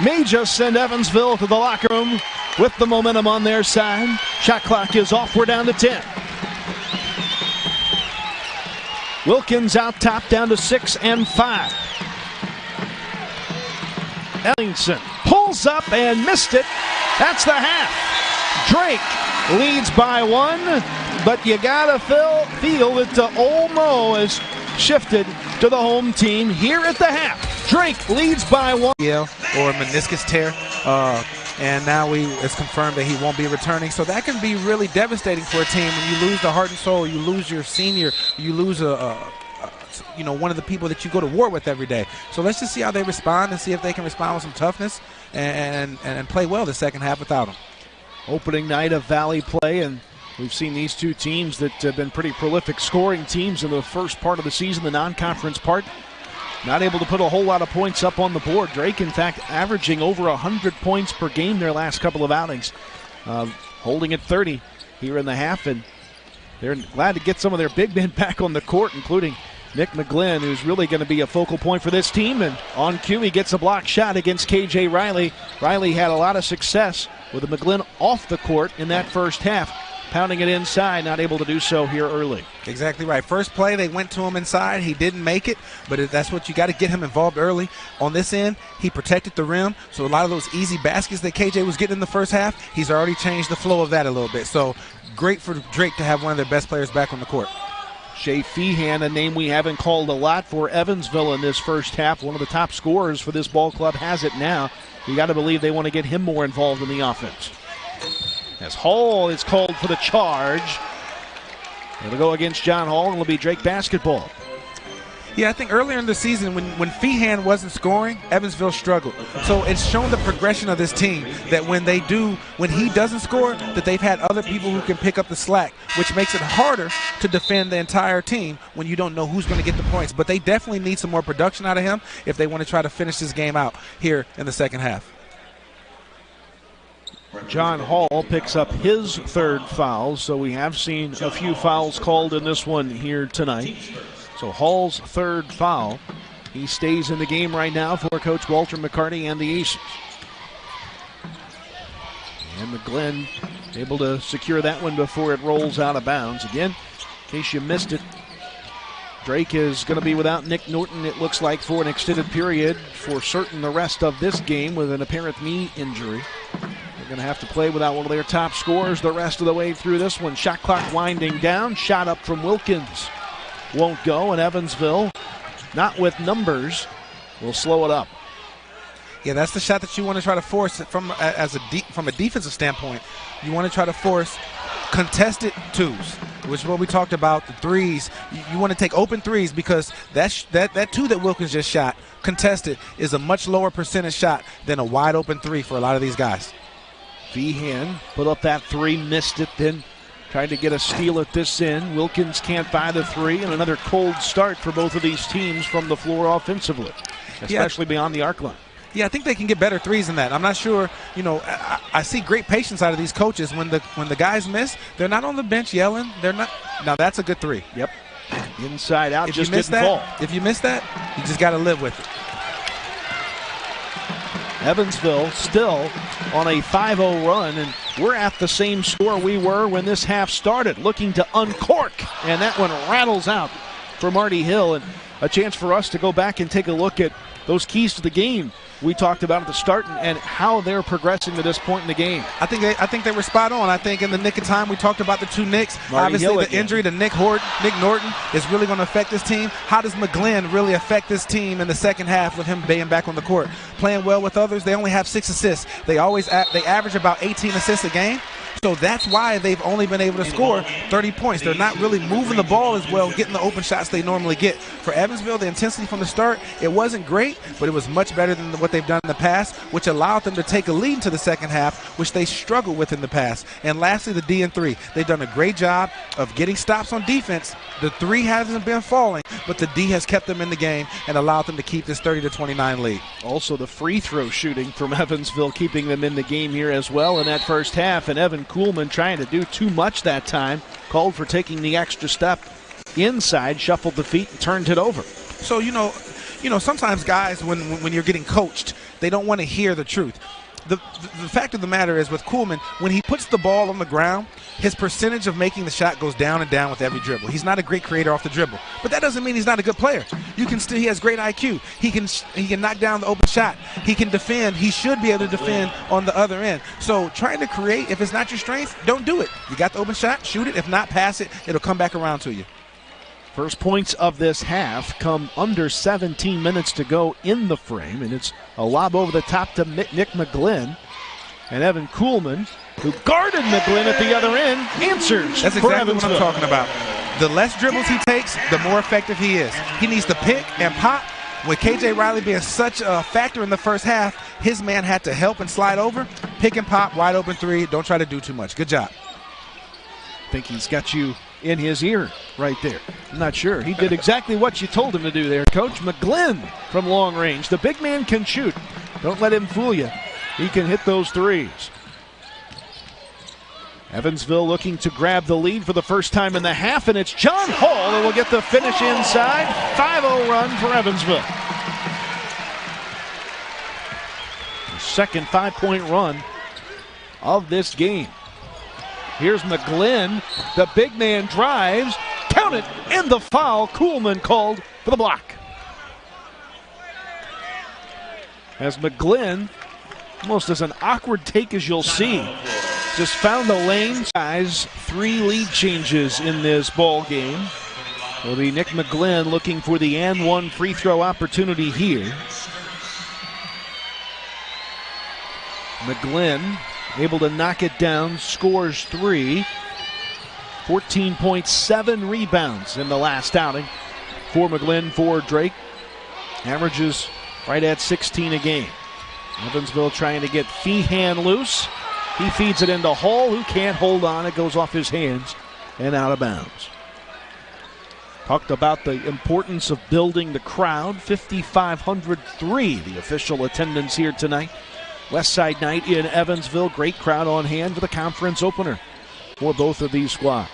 may just send Evansville to the locker room with the momentum on their side. Shot clock is off. We're down to 10. Wilkins out top, down to 6 and 5. Ellingson pulls up and missed it. That's the half. Drake leads by 1, but you gotta feel that Old Mo has shifted to the home team here at the half. Drake leads by 1. Or meniscus tear. And now it's confirmed that he won't be returning. So that can be really devastating for a team when you lose the heart and soul, you lose your senior, you lose one of the people that you go to war with every day. So let's just see how they respond and see if they can respond with some toughness and play well the second half without him. Opening night of Valley play, and we've seen these 2 teams that have been pretty prolific scoring teams in the first part of the season, the non-conference part. Not able to put a whole lot of points up on the board. Drake, in fact, averaging over 100 points per game their last couple of outings. Holding at 30 here in the half, and they're glad to get some of their big men back on the court, including Nick McGlynn, who's really going to be a focal point for this team. And on cue, he gets a block shot against KJ Riley. Riley had a lot of success with McGlynn off the court in that first half. Pounding it inside, not able to do so here early. Exactly right. First play, they went to him inside. He didn't make it, but that's what you got to get him involved early. On this end, he protected the rim, so a lot of those easy baskets that KJ was getting in the first half, he's already changed the flow of that a little bit. So great for Drake to have one of their best players back on the court. Shea Feehan, a name we haven't called a lot for Evansville in this first half. One of the top scorers for this ball club, has it now. You got to believe they want to get him more involved in the offense. As Hall is called for the charge. It'll go against John Hall, and it'll be Drake basketball. Yeah, I think earlier in the season when Feehan wasn't scoring, Evansville struggled. So it's shown the progression of this team that when he doesn't score, that they've had other people who can pick up the slack, which makes it harder to defend the entire team when you don't know who's going to get the points. But they definitely need some more production out of him if they want to try to finish this game out here in the second half. John Hall picks up his third foul, so we have seen a few fouls called in this one here tonight. So Hall's third foul. He stays in the game right now for Coach Walter McCarty and the Aces. And McGlynn able to secure that one before it rolls out of bounds. Again, in case you missed it, Drake is going to be without Nick Norton, it looks like, for an extended period, for certain the rest of this game with an apparent knee injury. They're going to have to play without one of their top scorers the rest of the way through this one. Shot clock winding down. Shot up from Wilkins won't go, and Evansville, not with numbers, will slow it up. Yeah, that's the shot that you want to try to force from a defensive standpoint. You want to try to force contested twos, which is what we talked about, the threes. You want to take open threes because that two that Wilkins just shot, contested, is a much lower percentage shot than a wide open three for a lot of these guys. Feehan put up that three, missed it, then tried to get a steal at this end. Wilkins can't buy the three, and another cold start for both of these teams from the floor offensively, especially beyond the arc line. Yeah, I think they can get better threes than that. I'm not sure. I see great patience out of these coaches. When the guys miss, they're not on the bench yelling. They're not. Now that's a good three. Yep. Inside out, if just you miss didn't fall. If you miss that, you just got to live with it. Evansville still on a 5-0 run, and we're at the same score we were when this half started, looking to uncork, and that one rattles out for Marty Hill, and a chance for us to go back and take a look at those keys to the game we talked about at the start and how they're progressing to this point in the game. I think they were spot on. I think in the nick of time we talked about the two Knicks. Obviously the injury to Nick Norton is really going to affect this team. How does McGlynn really affect this team in the second half with him being back on the court? Playing well with others. They only have 6 assists. They average about 18 assists a game. So that's why they've only been able to score 30 points. They're not really moving the ball as well, getting the open shots they normally get. For Evansville, the intensity from the start, it wasn't great, but it was much better than what they've done in the past, which allowed them to take a lead into the second half, which they struggled with in the past. And lastly, the D and 3. They've done a great job of getting stops on defense. The 3 hasn't been falling, but the D has kept them in the game and allowed them to keep this 30-29 lead. Also the free throw shooting from Evansville keeping them in the game here as well in that first half, and Evan Kuhlman trying to do too much that time, called for taking the extra step inside, shuffled the feet and turned it over. So sometimes guys, when you're getting coached, they don't want to hear the truth. The fact of the matter is with Kuhlman, when he puts the ball on the ground, his percentage of making the shot goes down and down with every dribble. He's not a great creator off the dribble, but that doesn't mean he's not a good player. He has great IQ. He can knock down the open shot. He can defend. He should be able to defend on the other end. So trying to create, if it's not your strength, don't do it. You got the open shot, shoot it. If not, pass it. It'll come back around to you. First points of this half come under 17 minutes to go in the frame, and it's a lob over the top to Nick McGlynn. And Evan Kuhlman, who guarded McGlynn at the other end, answers. That's exactly what I'm talking about. The less dribbles he takes, the more effective he is. He needs to pick and pop. With KJ Riley being such a factor in the first half, his man had to help and slide over. Pick and pop, wide open 3. Don't try to do too much. Good job. I think he's got you in his ear right there. I'm not sure. He did exactly what you told him to do there, Coach. McGlynn from long range. The big man can shoot. Don't let him fool you. He can hit those threes. Evansville looking to grab the lead for the first time in the half, and it's John Hall that will get the finish inside. 5-0 run for Evansville. The second 5-point run of this game. Here's McGlynn. The big man drives. Count it. And the foul. Kuhlman called for the block. As McGlynn, almost as an awkward take as you'll see, just found the lane. Guys, 3 lead changes in this ball game. Will be Nick McGlynn looking for the and 1 free throw opportunity here. McGlynn able to knock it down, scores 3. 14.7 rebounds in the last outing for McGlynn for Drake. Averages right at 16 a game. Evansville trying to get Feehan loose. He feeds it into Hall, who can't hold on. It goes off his hands and out of bounds. Talked about the importance of building the crowd. 5,503, the official attendance here tonight. West Side night in Evansville. Great crowd on hand for the conference opener for both of these squads.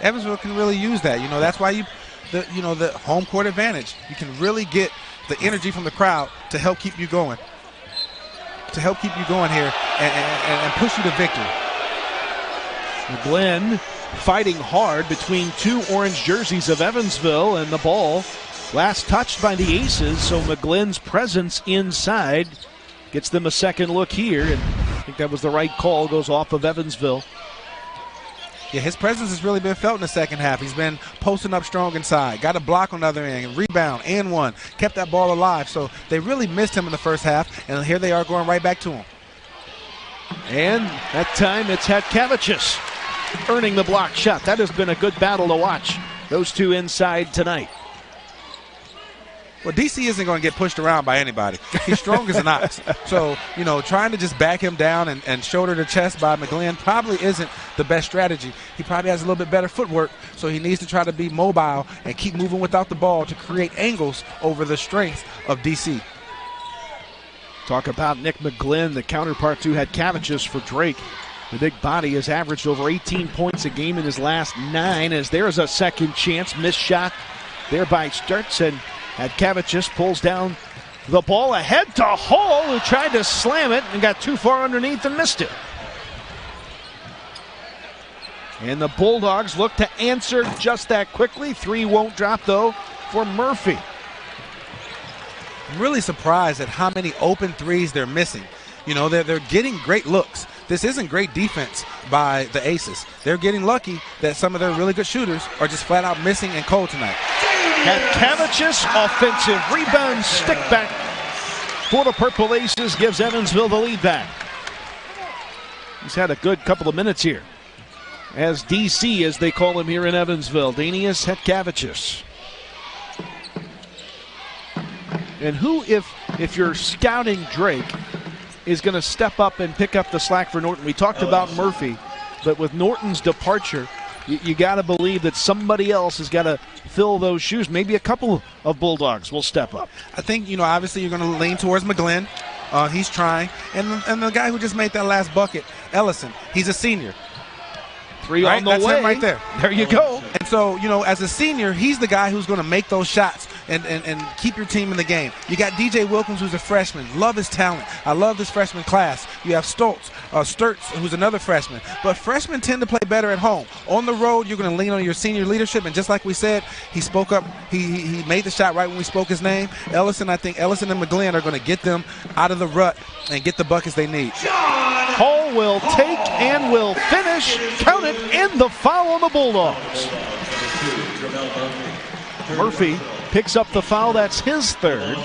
Evansville can really use that. That's why the home court advantage. You can really get the energy from the crowd to help keep you going. To help keep you going here and push you to victory. McGlynn fighting hard between two orange jerseys of Evansville, and the ball last touched by the Aces, so McGlynn's presence inside gets them a second look here, and I think that was the right call. Goes off of Evansville. Yeah, his presence has really been felt in the second half. He's been posting up strong inside, got a block on the other end, rebound, and one, kept that ball alive. So they really missed him in the first half, and here they are going right back to him. And that time it's Hatkavicius earning the block shot. That has been a good battle to watch. Those two inside tonight. Well, DC isn't going to get pushed around by anybody. He's strong as an ox. So, trying to just back him down and shoulder to chest by McGlynn probably isn't the best strategy. He probably has a little bit better footwork, so he needs to try to be mobile and keep moving without the ball to create angles over the strength of DC. Talk about Nick McGlynn, the counterpart to Hatkavicius for Drake. The big body has averaged over 18 points a game in his last 9, as there is a second chance. Missed shot there by Sturts, and Hatkavicius pulls down the ball ahead to Hall, who tried to slam it and got too far underneath and missed it. And the Bulldogs look to answer just that quickly. 3 won't drop, though, for Murphy. I'm really surprised at how many open threes they're missing. They're getting great looks. This isn't great defense by the Aces. They're getting lucky that some of their really good shooters are just flat out missing and cold tonight. Hatkavicius, offensive rebound, stick back for the Purple Aces, gives Evansville the lead back. He's had a good couple of minutes here as DC, as they call him here in Evansville, Danius Hatkavicius. And who, if you're scouting Drake, is going to step up and pick up the slack for Norton? We talked about Murphy, but with Norton's departure, you got to believe that somebody else has got to fill those shoes. Maybe a couple of Bulldogs will step up. I think, obviously you're going to lean towards McGlynn. He's trying. And the guy who just made that last bucket, Ellison, he's a senior. 3 on the That's way. him right there. There you go. And so, as a senior, he's the guy who's going to make those shots and keep your team in the game. You got DJ Wilkins, who's a freshman. Love his talent. I love this freshman class. You have Sturts, who's another freshman. But freshmen tend to play better at home. On the road, you're going to lean on your senior leadership. And just like we said, he spoke up. He made the shot right when we spoke his name. I think Ellison and McGlynn are going to get them out of the rut and get the buckets they need. Hall will take and will finish. Count it, and the foul on the Bulldogs. Murphy picks up the foul. That's his third.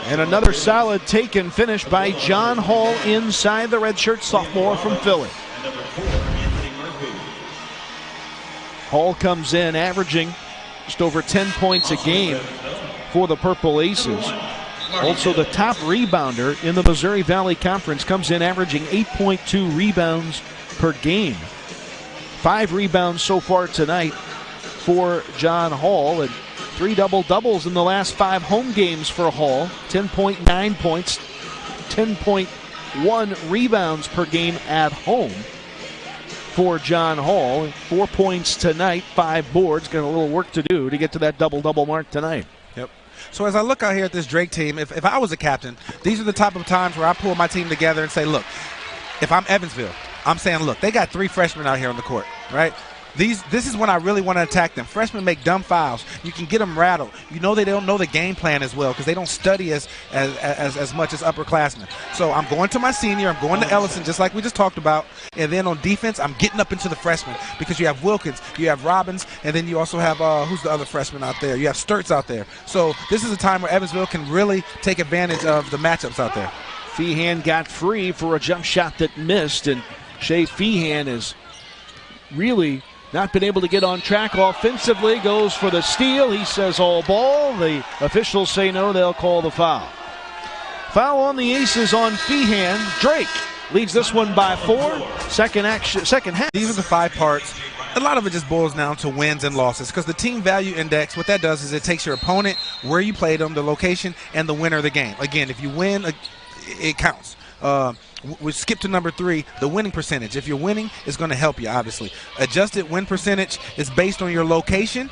And another solid take and finish by John Hall inside, the redshirt sophomore from Philly. Hall comes in averaging just over 10 points a game for the Purple Aces. Also the top rebounder in the Missouri Valley Conference, comes in averaging 8.2 rebounds per game. 5 rebounds so far tonight for John Hall, and 3 double-doubles in the last 5 home games for Hall. 10.9 points, 10.1 rebounds per game at home for John Hall. 4 points tonight, 5 boards. Got a little work to do to get to that double-double mark tonight. Yep. So as I look out here at this Drake team, if I was a captain, these are the type of times where I pull my team together and say, look, if I'm Evansville, I'm saying, look, they got 3 freshmen out here on the court, right? This is when I really want to attack them. Freshmen make dumb fouls. You can get them rattled. They don't know the game plan as well because they don't study as much as upperclassmen. So I'm going to my senior. I'm going to Ellison, just like we just talked about. And then on defense, I'm getting up into the freshmen because you have Wilkins, you have Robbins, and then you also have, who's the other freshman out there? You have Sturts out there. So this is a time where Evansville can really take advantage of the matchups out there. Feehan got free for a jump shot that missed, and Shea Feehan has really not been able to get on track offensively. Goes for the steal. He says all ball. The officials say no. They'll call the foul. Foul on the Aces on Feehan. Drake leads this one by 4. Second half. These are the 5 parts. A lot of it just boils down to wins and losses because the team value index, what that does is it takes your opponent, where you played them, the location, and the winner of the game. Again, if you win, it counts. We skip to number 3, the winning percentage. If you're winning, it's going to help you, obviously. Adjusted win percentage is based on your location,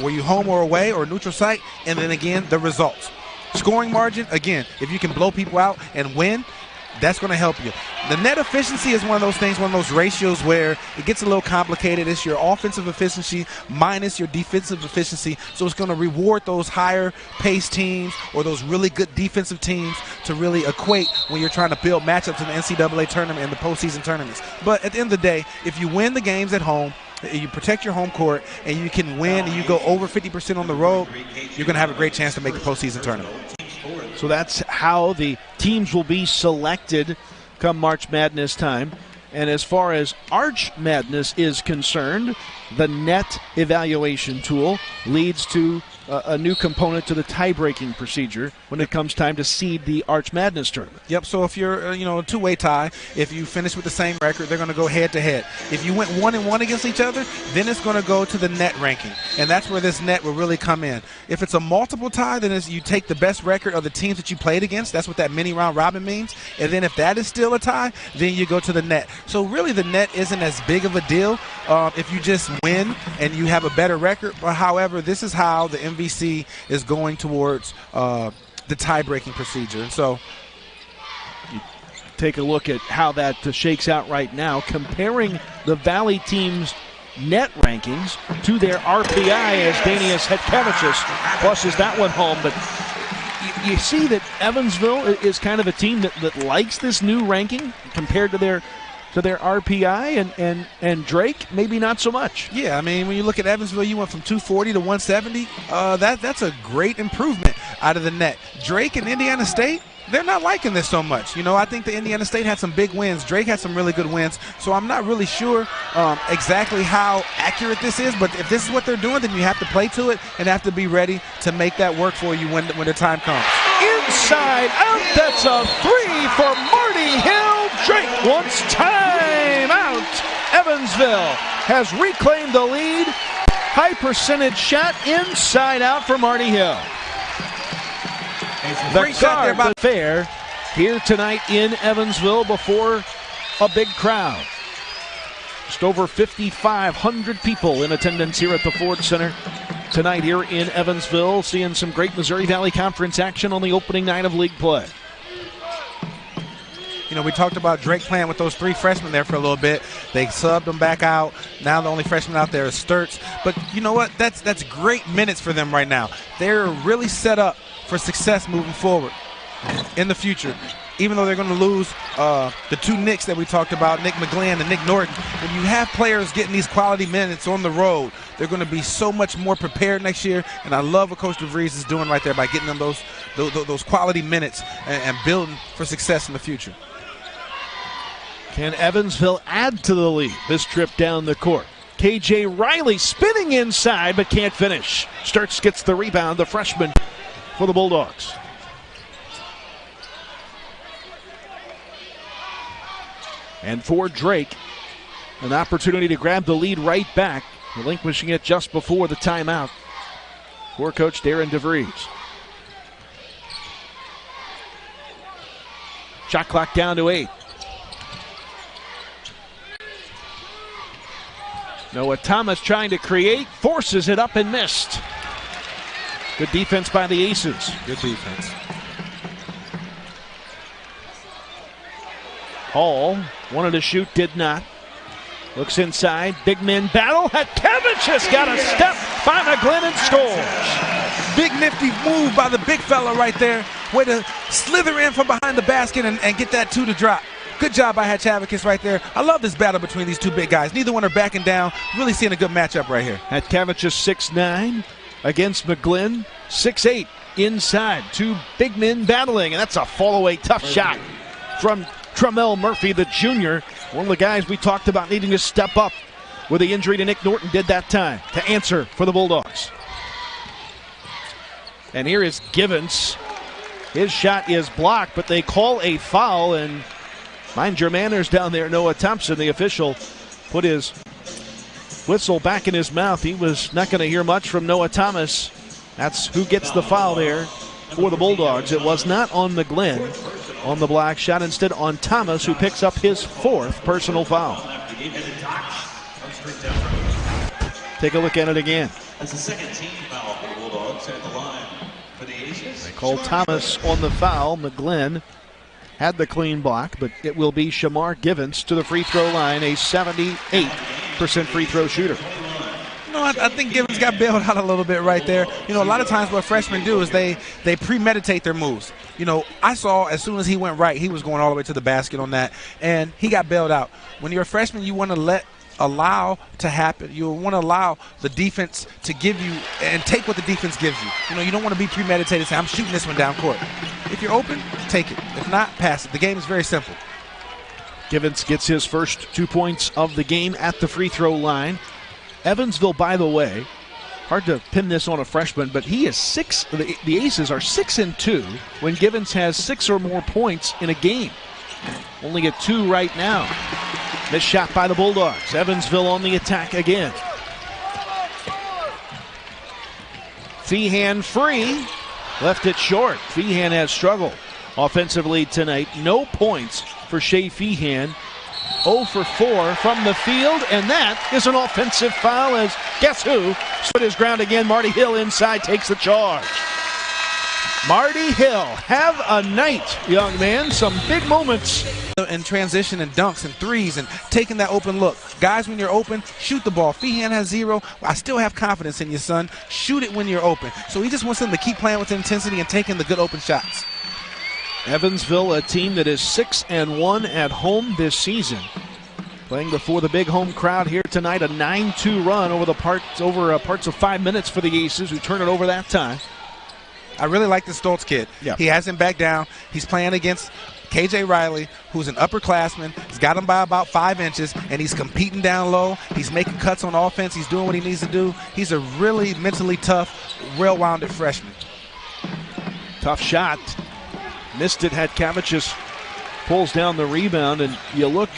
were you home or away or neutral site, and then again, the results. Scoring margin, again, if you can blow people out and win, That's going to help you. The net efficiency is one of those things, one of those ratios where it gets a little complicated. It's your offensive efficiency minus your defensive efficiency. So it's going to reward those higher paced teams or those really good defensive teams to really equate when you're trying to build matchups in the NCAA tournament and the postseason tournaments. But at the end of the day, if you win the games at home, you protect your home court, and you can win, and you go over 50% on the road, you're going to have a great chance to make the postseason tournament. So that's how the teams will be selected come March Madness time. And as far as Arch Madness is concerned, the net evaluation tool leads to a new component to the tie-breaking procedure when it comes time to seed the Arch Madness tournament. Yep, so if you're a two-way tie, if you finish with the same record, they're going to go head-to-head. If you went 1-1 against each other, then it's going to go to the net ranking, and that's where this net will really come in. If it's a multiple tie, then you take the best record of the teams that you played against. That's what that mini round robin means. And then if that is still a tie, then you go to the net. So really the net isn't as big of a deal if you just win and you have a better record. But however, this is how the MVC is going towards the tie-breaking procedure. And so you take a look at how that shakes out right now, comparing the Valley team's net rankings to their RPI as Danius Hetkevicius flushes that one home. But you see that Evansville is kind of a team that likes this new ranking compared to their RPI, and Drake maybe not so much. Yeah, I mean, when you look at Evansville, you went from 240 to 170. That's a great improvement out of the net. Drake and Indiana State, they're not liking this so much. I think the Indiana State had some big wins. Drake had some really good wins. So I'm not really sure exactly how accurate this is, but if this is what they're doing, then you have to play to it and have to be ready to make that work for you when the time comes. Inside out, that's a three for Marty Hill. Drake wants time out. Evansville has reclaimed the lead. High percentage shot inside out for Marty Hill. The card, the fair, here tonight in Evansville before a big crowd. Just over 5,500 people in attendance here at the Ford Center tonight here in Evansville, seeing some great Missouri Valley Conference action on the opening night of league play. We talked about Drake playing with those three freshmen there for a little bit. They subbed them back out. Now the only freshman out there is Sturtz. But you know what? That's great minutes for them right now. They're really set up for success moving forward in the future. Even though they're going to lose the two Knicks that we talked about, Nick McGlynn and Nick Norton, when you have players getting these quality minutes on the road, they're going to be so much more prepared next year. And I love what Coach DeVries is doing right there by getting them those quality minutes and building for success in the future. Can Evansville add to the lead this trip down the court? KJ Riley spinning inside but can't finish. Sturtz gets the rebound, the freshman for the Bulldogs. And for Drake, an opportunity to grab the lead right back, relinquishing it just before the timeout for Coach Darren DeVries. Shot clock down to 8. Noah Thomas trying to create, forces it up and missed. Good defense by the Aces. Good defense. Hall wanted to shoot, did not. Looks inside, big men battle. Hetkevicius got a step by McGlynn and scores. Big nifty move by the big fella right there. Way to slither in from behind the basket and get that two to drop. Good job by Hetkevicius right there. I love this battle between these two big guys. Neither one are backing down. Really seeing a good matchup right here. Hetkevicius 6'9" against McGlynn 6'8" inside. Two big men battling, and that's a fall-away tough shot from Tremel Murphy, the junior. One of the guys we talked about needing to step up with the injury to Nick Norton did that time to answer for the Bulldogs. And here is Givens. His shot is blocked, but they call a foul, and mind your manners down there, Noah Thompson, the official, put his whistle back in his mouth. He was not going to hear much from Noah Thomas. That's who gets the foul there for the Bulldogs. It was not on McGlynn on the block shot, instead on Thomas, who picks up his fourth personal foul. Take a look at it again. That's the second team foul for the Bulldogs at the line for the Aces. They call Thomas on the foul. McGlynn had the clean block, but it will be Shamar Givens to the free throw line, a 78% free throw shooter. I think Givens got bailed out a little bit right there. A lot of times what freshmen do is they premeditate their moves. I saw as soon as he went right, he was going all the way to the basket on that, and he got bailed out. When you're a freshman, you want to allow to happen. You want to allow the defense to give you and take what the defense gives you. You don't want to be premeditated, say, I'm shooting this one down court. If you're open, take it. If not, pass it. The game is very simple. Givens gets his first 2 points of the game at the free throw line. Evansville, by the way, hard to pin this on a freshman, but he is the Aces are 6-2 when Givens has 6 or more points in a game. Only at 2 right now. Missed shot by the Bulldogs. Evansville on the attack again. Feehan free. Left it short. Feehan has struggled offensively tonight. No points for Shea Feehan. 0 for 4 from the field, and that is an offensive foul as guess who stood his ground again. Marty Hill inside takes the charge. Marty Hill, have a night, young man. Some big moments. In transition and dunks and threes and taking that open look. Guys, when you're open, shoot the ball. Feehan has 0. I still have confidence in you, son. Shoot it when you're open. So he just wants them to keep playing with intensity and taking the good open shots. Evansville, a team that is 6-1 at home this season. Playing before the big home crowd here tonight, a 9-2 run over parts of 5 minutes for the Aces, who turn it over that time. I really like this Stoltz kid. Yeah. He hasn't backed down. He's playing against KJ Riley, who's an upperclassman. He's got him by about 5 inches, and he's competing down low. He's making cuts on offense. He's doing what he needs to do. He's a really mentally tough, well-rounded freshman. Tough shot. Missed it. Hadkavicius pulls down the rebound, and you look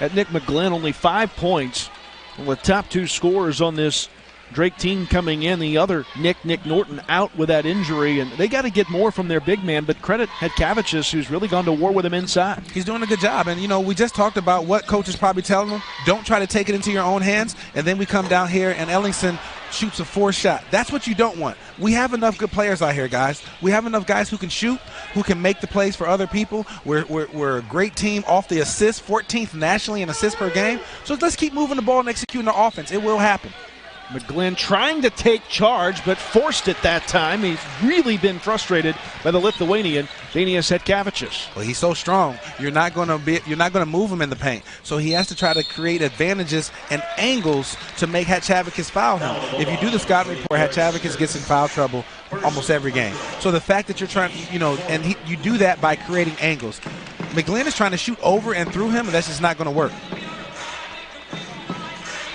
at Nick McGlynn, only 5 points. One of the top 2 scorers on this Drake team coming in. The other, Nick Norton, out with that injury, and they got to get more from their big man, but credit Hadkavicius, who's really gone to war with him inside. He's doing a good job, and we just talked about what coaches probably telling them. Don't try to take it into your own hands, and then we come down here and Ellingson shoots a 4 shot. That's what you don't want. We have enough good players out here, guys. We have enough guys who can shoot, who can make the plays for other people. We're a great team off the assists, 14th nationally in assists per game. So let's keep moving the ball and executing the offense. It will happen. McGlynn trying to take charge, but forced it that time. He's really been frustrated by the Lithuanian, Danius Hadkavicius. Well, he's so strong. You're not going to move him in the paint. So he has to try to create advantages and angles to make Hadkavicius foul him. If you do the scouting report, Hadkavicius gets in foul trouble almost every game. So the fact that you're trying, you do that by creating angles. McGlynn is trying to shoot over and through him, and that's just not going to work.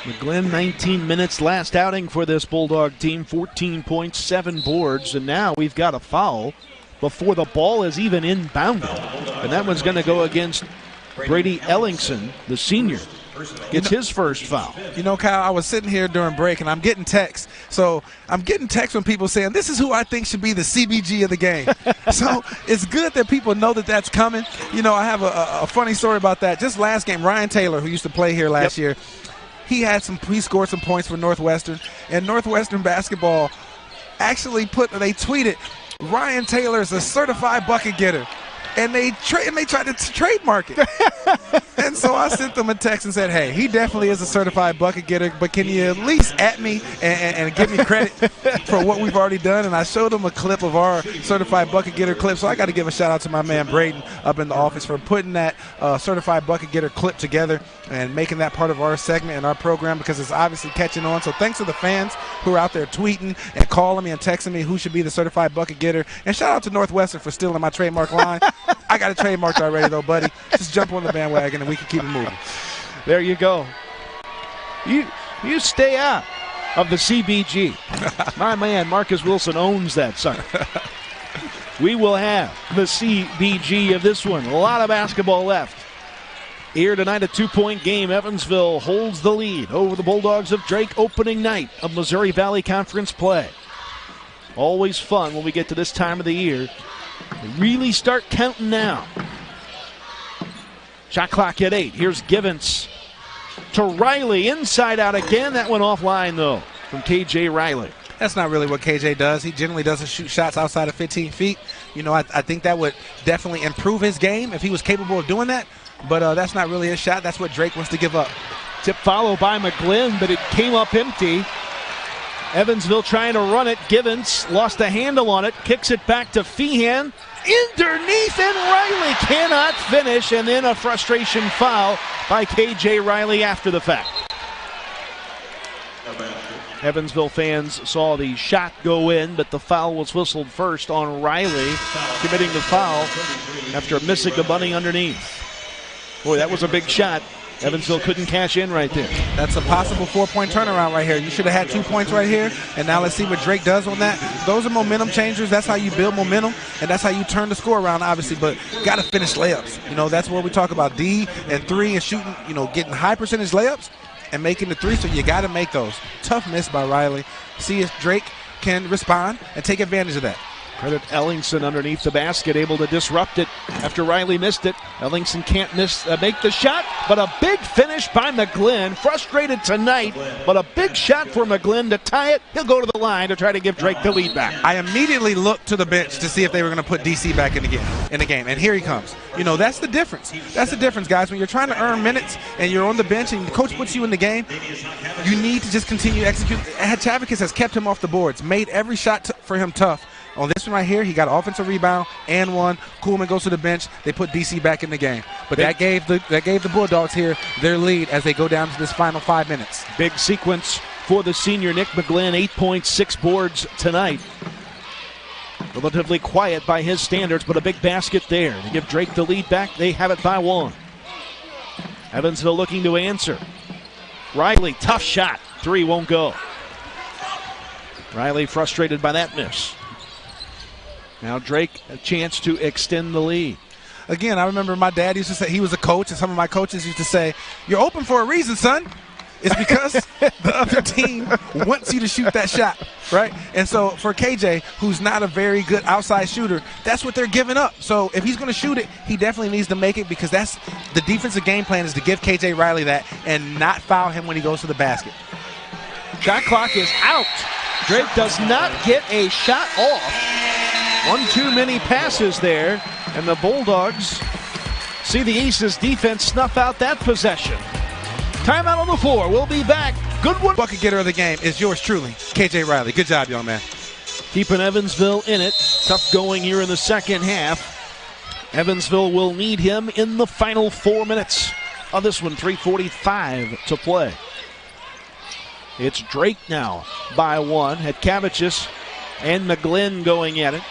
McGlynn, 19 minutes last outing for this Bulldog team, 14 points, 7 boards, and now we've got a foul before the ball is even inbounded. And that one's going to go against Brady Ellingson, the senior. Gets his first foul. Kyle, I was sitting here during break, and I'm getting texts. So I'm getting texts from people saying, this is who I think should be the CBG of the game. So it's good that people know that that's coming. I have a funny story about that. Just last game, Ryan Taylor, who used to play here last year, he scored some points for Northwestern, and Northwestern basketball actually they tweeted, Ryan Taylor is a certified bucket getter. And they tried to trademark it. And so I sent them a text and said, hey, he definitely is a certified bucket getter, but can you at least at me and give me credit for what we've already done? And I showed them a clip of our certified bucket getter clip. So I got to give a shout out to my man Braden up in the office for putting that certified bucket getter clip together and making that part of our segment and our program, because it's obviously catching on. So thanks to the fans who are out there tweeting and calling me and texting me who should be the certified bucket getter. And shout out to Northwestern for stealing my trademark line. I got it trademarked already, though, buddy. Just jump on the bandwagon and we can keep it moving. There you go. You stay out of the CBG. My man Marcus Wilson owns that sucker. We will have the CBG of this one. A lot of basketball left. Here tonight, a 2-point game. Evansville holds the lead over the Bulldogs of Drake, opening night of Missouri Valley Conference play. Always fun when we get to this time of the year. Really start counting now. Shot clock at 8. Here's Givens to Riley. Inside out again. That went offline, though, from KJ Riley. That's not really what KJ does. He generally doesn't shoot shots outside of 15 feet. You know, I think that would definitely improve his game if he was capable of doing that. But that's not really his shot. That's what Drake wants to give up. Tip follow by McGlynn, but it came up empty. Evansville trying to run it. Givens lost the handle on it, kicks it back to Feehan. Underneath, and Riley cannot finish, and then a frustration foul by KJ Riley after the fact. Evansville fans saw the shot go in, but the foul was whistled first on Riley, committing the foul after missing the bunny underneath. Boy, that was a big shot. Evansville couldn't cash in right there. That's a possible 4-point turnaround right here. You should have had 2 points right here, and now let's see what Drake does on that. Those are momentum changers. That's how you build momentum, and that's how you turn the score around, obviously, but got to finish layups. You know, that's what we talk about, D and 3 and shooting, you know, getting high percentage layups and making the 3, so you got to make those. Tough miss by Riley. See if Drake can respond and take advantage of that. Credit Ellingson underneath the basket, able to disrupt it after Riley missed it. Ellingson can't make the shot, but a big finish by McGlynn. Frustrated tonight, but a big shot for McGlynn to tie it. He'll go to the line to try to give Drake the lead back. I immediately looked to the bench to see if they were going to put DC back in the game, and here he comes. You know, that's the difference. That's the difference, guys. When you're trying to earn minutes and you're on the bench and the coach puts you in the game, you need to just continue to execute. Chavicus has kept him off the boards, made every shot for him tough. On this one right here, he got an offensive rebound and one. Kuhlman goes to the bench. They put DC back in the game. But that gave the Bulldogs here their lead as they go down to this final 5 minutes. Big sequence for the senior Nick McGlynn, 8 points, 6 boards tonight. Relatively quiet by his standards, but a big basket there to give Drake the lead back. They have it by 1. Evansville looking to answer. Riley, tough shot. 3 won't go. Riley frustrated by that miss. Now Drake a chance to extend the lead. Again, I remember my dad used to say, he was a coach, and some of my coaches used to say, you're open for a reason, son. It's because the other team wants you to shoot that shot, right? And so for KJ, who's not a very good outside shooter, that's what they're giving up. So if he's going to shoot it, he definitely needs to make it, because that's the defensive game plan, is to give KJ Riley that and not foul him when he goes to the basket. Shot clock is out. Drake does not get a shot off. One too many passes there, and the Bulldogs see the Aces defense snuff out that possession. Timeout on the floor. We'll be back. Good one. Bucket getter of the game is yours truly, KJ Riley. Good job, young man. Keeping Evansville in it. Tough going here in the second half. Evansville will need him in the final 4 minutes of this one. 3:45 to play. It's Drake now by 1. Had Cavicius and McGlynn going at it.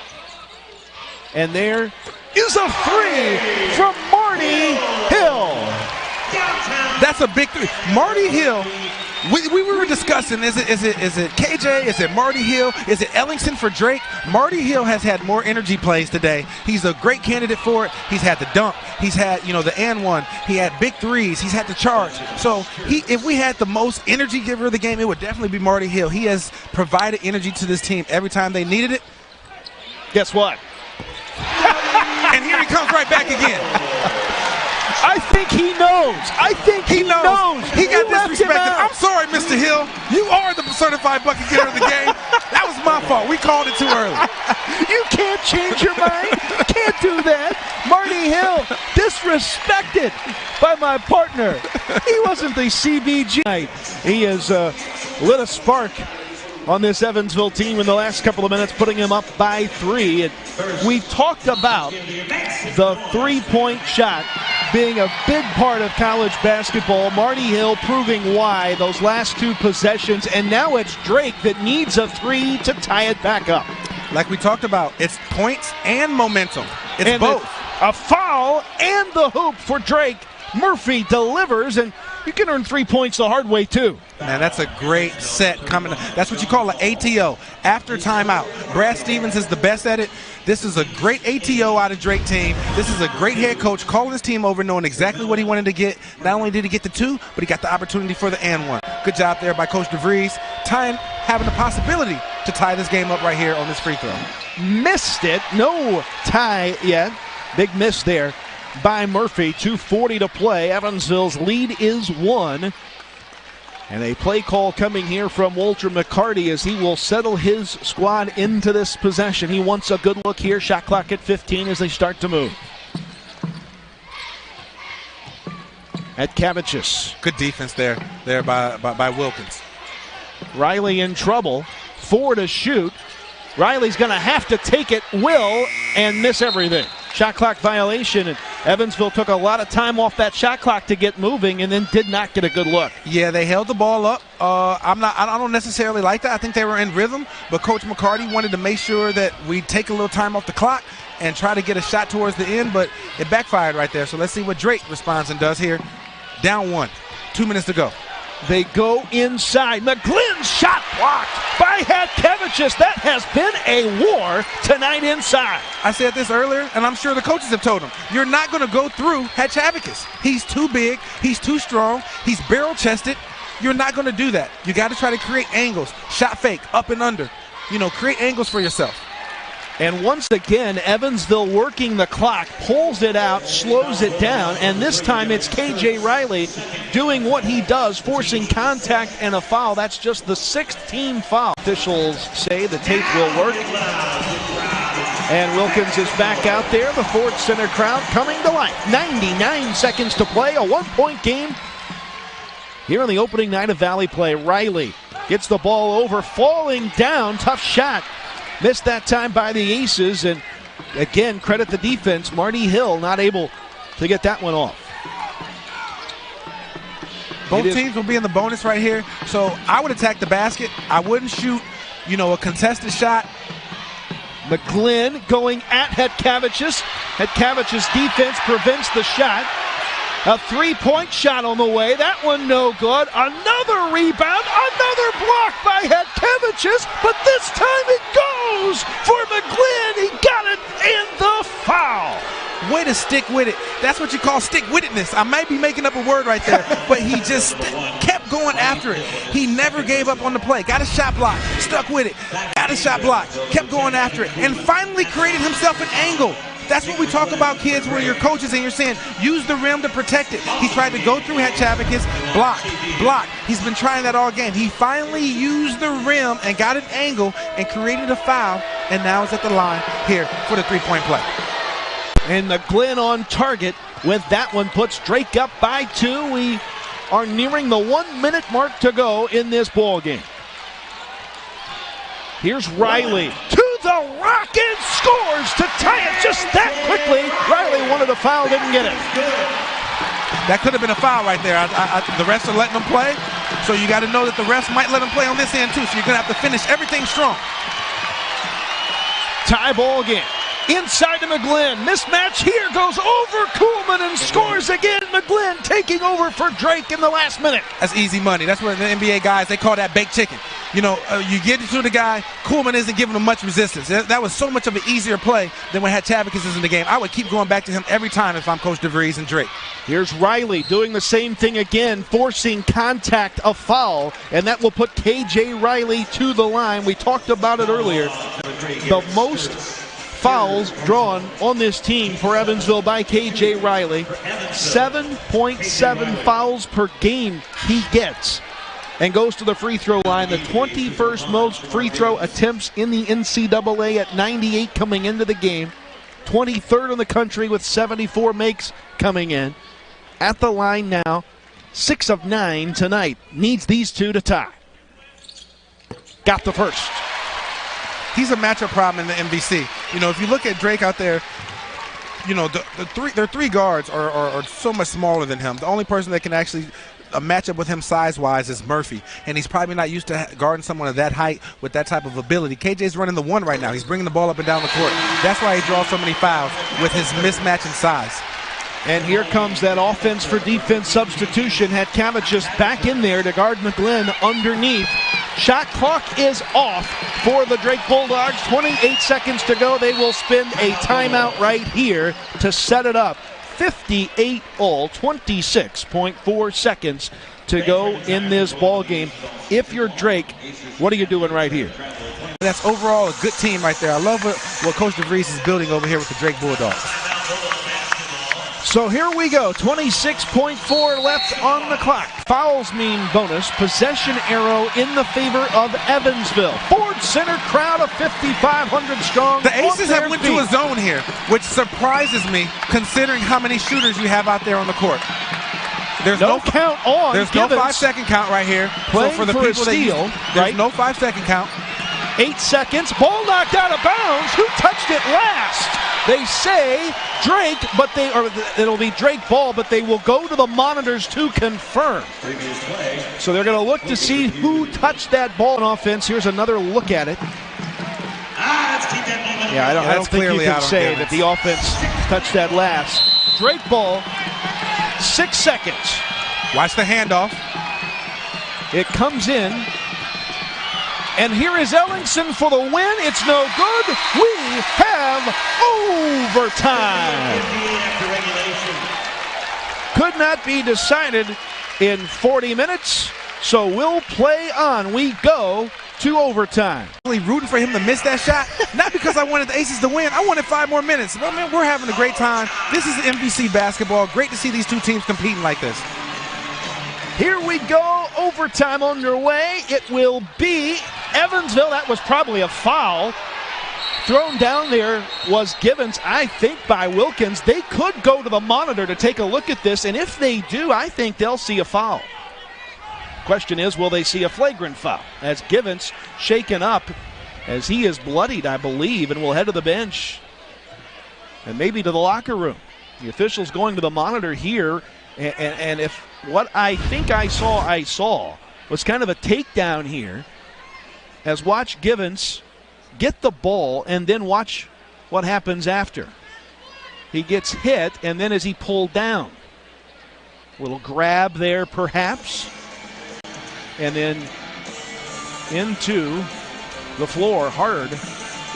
And there is a 3 from Marty Hill. That's a big 3. Marty Hill, we were discussing, is it KJ? Is it Marty Hill? Is it Ellingson for Drake? Marty Hill has had more energy plays today. He's a great candidate for it. He's had the dunk. He's had, you know, the and one. He had big threes. He's had the charge. So if we had the most energy giver of the game, it would definitely be Marty Hill. He has provided energy to this team every time they needed it. Guess what? And here he comes right back again. I think he knows. I think he knows. He got disrespected. I'm sorry, Mr. Hill. You are the certified bucket getter of the game. That was my fault. We called it too early. You can't change your mind. Can't do that. Marty Hill disrespected by my partner. He wasn't the CBG. He has lit a spark on this Evansville team in the last couple of minutes, putting him up by 3. And we've talked about the three-point shot being a big part of college basketball. Marty Hill proving why those last 2 possessions, and now it's Drake that needs a 3 to tie it back up. Like we talked about, it's points and momentum. It's both. A foul and the hoop for Drake. Murphy delivers, and you can earn 3 points the hard way too. Man, that's a great set coming. That's what you call an ATO, after timeout. Brad Stevens is the best at it. This is a great ATO out of Drake team. This is a great head coach calling his team over, knowing exactly what he wanted to get. Not only did he get the 2, but he got the opportunity for the and 1. Good job there by Coach DeVries, having the possibility to tie this game up right here on this free throw. Missed it. No tie yet. Big miss there by Murphy. 2:40 to play. Evansville's lead is 1. And a play call coming here from Walter McCarty as he will settle his squad into this possession. He wants a good look here. Shot clock at 15 as they start to move. At Kavicius. Good defense there by Wilkins. Riley in trouble. 4 to shoot. Riley's going to have to take it, and miss everything. Shot clock violation, and Evansville took a lot of time off that shot clock to get moving and then did not get a good look. Yeah, they held the ball up. I don't necessarily like that. I think they were in rhythm, but Coach McCarty wanted to make sure that we take a little time off the clock and try to get a shot towards the end, but it backfired right there. So let's see what Drake responds and does here. Down 1, 2 minutes to go. They go inside. McGlynn's shot blocked by Kavicius. That has been a war tonight inside. I said this earlier, and I'm sure the coaches have told him, you're not going to go through Hatchavicus. He's too big. He's too strong. He's barrel-chested. You're not going to do that. You got to try to create angles. Shot fake, up and under. Create angles for yourself. And once again, Evansville working the clock, pulls it out, slows it down, and this time it's KJ Riley doing what he does, forcing contact and a foul. That's just the 6th team foul. Officials say the tape will work. And Wilkins is back out there. The Ford Center crowd coming to life. 99 seconds to play, a 1-point game here on the opening night of Valley Play. Riley gets the ball over, falling down, tough shot. Missed that time by the Aces, and again, credit the defense. Marty Hill not able to get that one off. Both teams will be in the bonus right here, so I would attack the basket. I wouldn't shoot, a contested shot. McGlynn going at Kavicius. Kavicius' defense prevents the shot. A 3-point shot on the way. That one no good. Another rebound. Another block by Kavicius. But this time it goes for McGlynn. He got it in the foul. Way to stick with it. That's what you call stick-wittedness. I might be making up a word right there, but he just kept going after it. He never gave up on the play. Got a shot block. Stuck with it. Got a shot block. Kept going after it. And finally created himself an angle. That's what we talk about, kids, where you're coaches and you're saying, use the rim to protect it. He tried to go through Hatchavicus, block. He's been trying that all game. He finally used the rim and got an angle and created a foul, and now is at the line here for the 3-point play. And McGlynn on target with that one puts Drake up by 2. We are nearing the 1-minute mark to go in this ball game. Here's Riley to the rock and scores to tie it just that quickly. Riley wanted a foul, didn't get it. That could have been a foul right there. The refs are letting them play, so you got to know that the refs might let them play on this end too, so you're going to have to finish everything strong. Tie ball game. Inside to McGlynn. Mismatch here, goes over Kuhlman and scores again. McGlynn taking over for Drake in the last minute. That's easy money. That's what the NBA guys, they call that baked chicken. You get it to the guy, Kuhlman isn't giving him much resistance. That was so much of an easier play than when Hatchavicus is in the game. I would keep going back to him every time if I'm Coach DeVries and Drake. Here's Riley doing the same thing again, forcing contact, a foul, and that will put KJ Riley to the line. We talked about it earlier. The most fouls drawn on this team for Evansville by KJ Riley. 7.7 fouls per game he gets, and goes to the free throw line. The 21st most free throw attempts in the NCAA at 98 coming into the game. 23rd in the country with 74 makes coming in. At the line now, 6 of 9 tonight. Needs these two to tie. Got the first. He's a matchup problem in the MVC. If you look at Drake out there, their 3 guards are so much smaller than him. The only person that can actually match up with him size-wise is Murphy, and he's probably not used to guarding someone of that height with that type of ability. KJ's running the 1 right now. He's bringing the ball up and down the court. That's why he draws so many fouls with his mismatch in size. And here comes that offense for defense substitution. Kavicius back in there to guard McGlynn underneath. Shot clock is off for the Drake Bulldogs. 28 seconds to go. They will spend a timeout right here to set it up. 58 all, 26.4 seconds to go in this ball game. If you're Drake, what are you doing right here? That's overall a good team right there. I love what Coach DeVries is building over here with the Drake Bulldogs. So here we go, 26.4 left on the clock. Fouls mean bonus. Possession arrow in the favor of Evansville. Ford Center crowd of 5,500 strong. The Aces have went to a zone here, which surprises me considering how many shooters you have out there on the court. There's no count on. There's Givens. no 5-second count right here. Playing so for the for people a steal, there's no 5-second count. 8 seconds. Ball knocked out of bounds. Who touched it last? They say Drake, but it'll be Drake ball, but they will go to the monitors to confirm. So they're going to look to see who touched that ball in offense. Here's another look at it. Yeah, I don't think you can say that the offense touched that last. Drake ball, 6 seconds. Watch the handoff. It comes in. And here is Ellingson for the win. It's no good. We have overtime. Could not be decided in 40 minutes, so we'll play on. We go to overtime. Really rooting for him to miss that shot, not because I wanted the Aces to win. I wanted 5 more minutes. But, man, we're having a great time. This is MVC basketball. Great to see these two teams competing like this. Here we go, overtime underway. It will be Evansville. That was probably a foul. Thrown down there was Givens, I think, by Wilkins. They could go to the monitor to take a look at this, and if they do, I think they'll see a foul. Question is, will they see a flagrant foul? As Givens shaken up, as he is bloodied, I believe, and will head to the bench and maybe to the locker room. The officials going to the monitor here, and if what I think I saw was kind of a takedown here, as watch Givens get the ball and then watch what happens after. He gets hit, and then as he pulled down, a little grab there perhaps, and then into the floor hard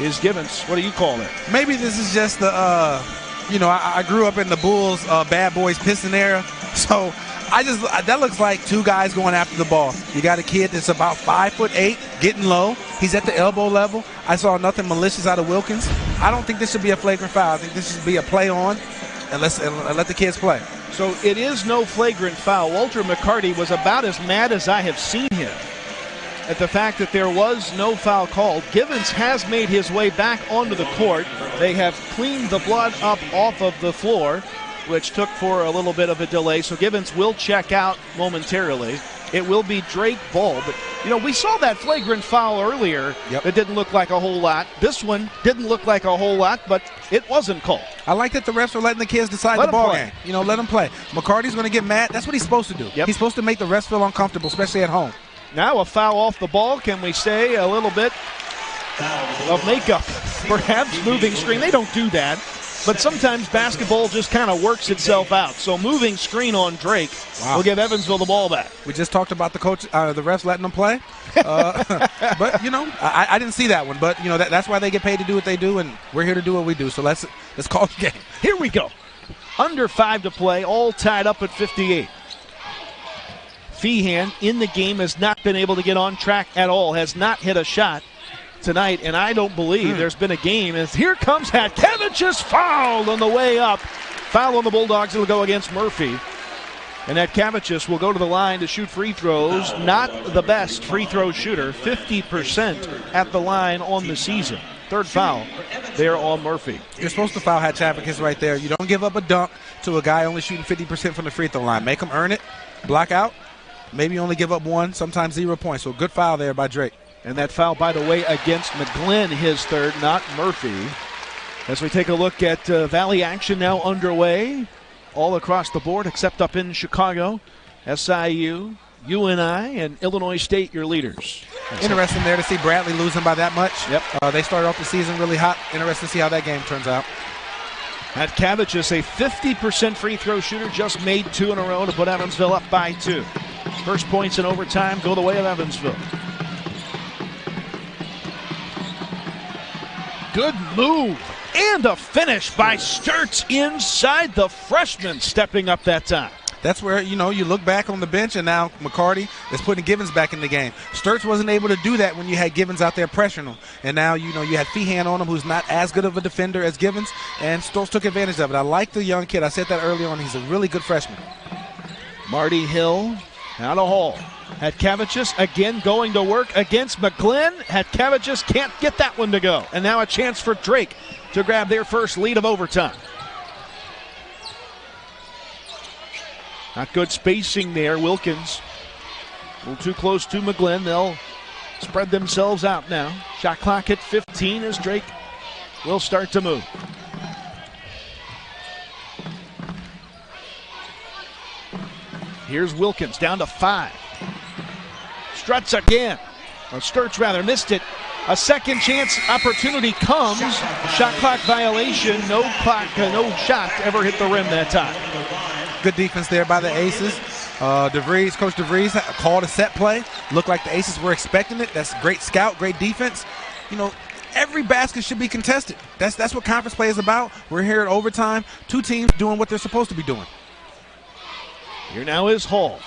is Givens. What do you call it? Maybe this is just the, I grew up in the Bulls bad boys Piston era, so that looks like two guys going after the ball. You got a kid that's about 5'8", getting low. He's at the elbow level. I saw nothing malicious out of Wilkins. I don't think this should be a flagrant foul. I think this should be a play on, and let the kids play. So it is no flagrant foul. Walter McCarty was about as mad as I have seen him at the fact that there was no foul called. Givens has made his way back onto the court. They have cleaned the blood up off of the floor, which took for a little bit of a delay. So Givens will check out momentarily. It will be Drake ball. But, we saw that flagrant foul earlier. Yep. That didn't look like a whole lot. This one didn't look like a whole lot, but it wasn't called. I like that the refs are letting the kids decide the ball game. Let them play. McCarty's going to get mad. That's what he's supposed to do. Yep. He's supposed to make the refs feel uncomfortable, especially at home. Now a foul off the ball. Can we say a little bit of makeup? Perhaps moving screen. They don't do that. But sometimes basketball just kind of works itself out. So moving screen on Drake will give Evansville the ball back. We just talked about the refs letting them play. But, I didn't see that one. But, that's why they get paid to do what they do, and we're here to do what we do. So let's call the game. Here we go. Under 5 to play, all tied up at 58. Feehan in the game has not been able to get on track at all, has not hit a shot tonight, and I don't believe there's been a game. As here comes Hatkevich's fouled on the way up. Foul on the Bulldogs. It'll go against Murphy. And Hatkevich's will go to the line to shoot free throws. Not the best free throw shooter. 50% at the line on the season. Third foul there on Murphy. You're supposed to foul Hatkevich's right there. You don't give up a dunk to a guy only shooting 50% from the free throw line. Make him earn it. Block out. Maybe only give up 1, sometimes 0 points. So good foul there by Drake. And that foul, by the way, against McGlynn, his third, not Murphy. As we take a look at Valley action now underway all across the board, except up in Chicago. SIU, UNI, and Illinois State, your leaders. Interesting there to see Bradley losing by that much. Yep. They started off the season really hot. Interesting to see how that game turns out. Hatkevich is a 50% free throw shooter, just made 2 in a row to put Evansville up by 2. First points in overtime go the way of Evansville. Good move and a finish by Sturts inside the freshman, stepping up that time. That's where, you look back on the bench, and now McCarty is putting Givens back in the game. Sturtz wasn't able to do that when you had Givens out there pressuring him. And now, you had Feehan on him, who's not as good of a defender as Givens, and Sturtz took advantage of it. I like the young kid. I said that early on. He's a really good freshman. Marty Hill out of Hall. Hatkavicius again going to work against McGlynn. Hatkavicius can't get that one to go. And now a chance for Drake to grab their first lead of overtime. Not good spacing there. Wilkins a little too close to McGlynn. They'll spread themselves out now. Shot clock at 15 as Drake will start to move. Here's Wilkins down to 5. Struts again. Or Sturtz rather missed it. A second chance opportunity comes. Shot clock violation. No shot ever hit the rim that time. Good defense there by the Aces. Coach DeVries called a set play. Looked like the Aces were expecting it. That's great scout, great defense. Every basket should be contested. That's what conference play is about. We're here at overtime. Two teams doing what they're supposed to be doing. Here now is Hall.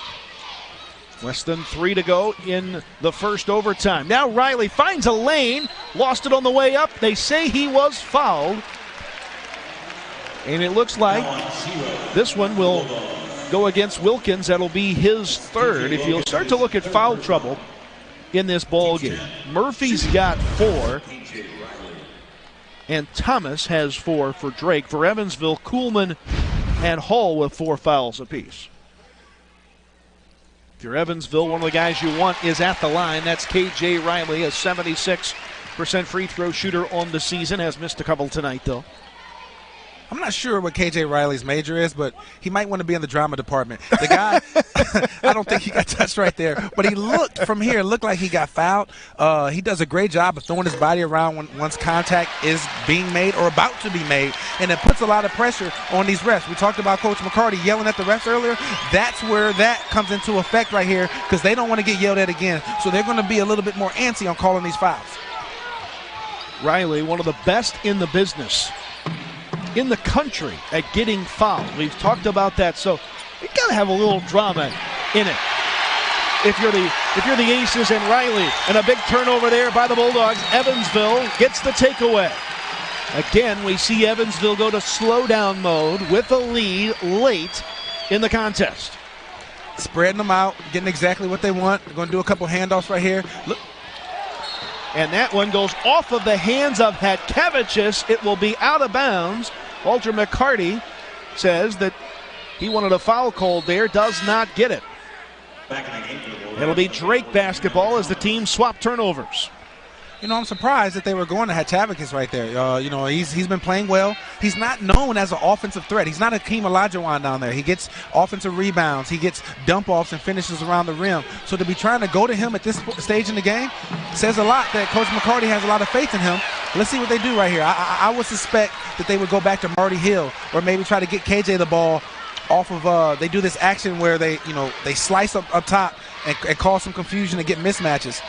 Less than 3 to go in the first overtime. Now Riley finds a lane. Lost it on the way up. They say he was fouled. And it looks like this one will go against Wilkins. That'll be his third. If you'll start to look at foul trouble in this ball game, Murphy's got 4. And Thomas has 4 for Drake. For Evansville, Kuhlman and Hall with 4 fouls apiece. If you're Evansville, one of the guys you want is at the line. That's K.J. Riley, a 76% free throw shooter on the season. Has missed a couple tonight, though. I'm not sure what K.J. Riley's major is, but he might want to be in the drama department. The guy, I don't think he got touched right there, but he looked like he got fouled. He does a great job of throwing his body around once contact is being made or about to be made, and it puts a lot of pressure on these refs. We talked about Coach McCarty yelling at the refs earlier. That's where that comes into effect right here, because they don't want to get yelled at again, so they're going to be a little bit more antsy on calling these fouls. Riley, one of the best in the business, in the country, at getting fouled. We've talked about that, so you got to have a little drama in it. If you're the Aces and Riley, and a big turnover there by the Bulldogs, Evansville gets the takeaway. Again, we see Evansville go to slowdown mode with a lead late in the contest. Spreading them out, getting exactly what they want. They're going to do a couple handoffs right here. Look. And that one goes off of the hands of Hatkavicius. It will be out of bounds. Walter McCarty says that he wanted a foul called there, does not get it. It'll be Drake basketball as the team swap turnovers. I'm surprised that they were going to Hatkavicius right there. He's been playing well. He's not known as an offensive threat. He's not Akeem Olajuwon down there. He gets offensive rebounds. He gets dump-offs and finishes around the rim. So to be trying to go to him at this stage in the game says a lot that Coach McCarty has a lot of faith in him. Let's see what they do right here. I would suspect that they would go back to Marty Hill or maybe try to get KJ the ball off of they do this action where they slice up top and cause some confusion and get mismatches.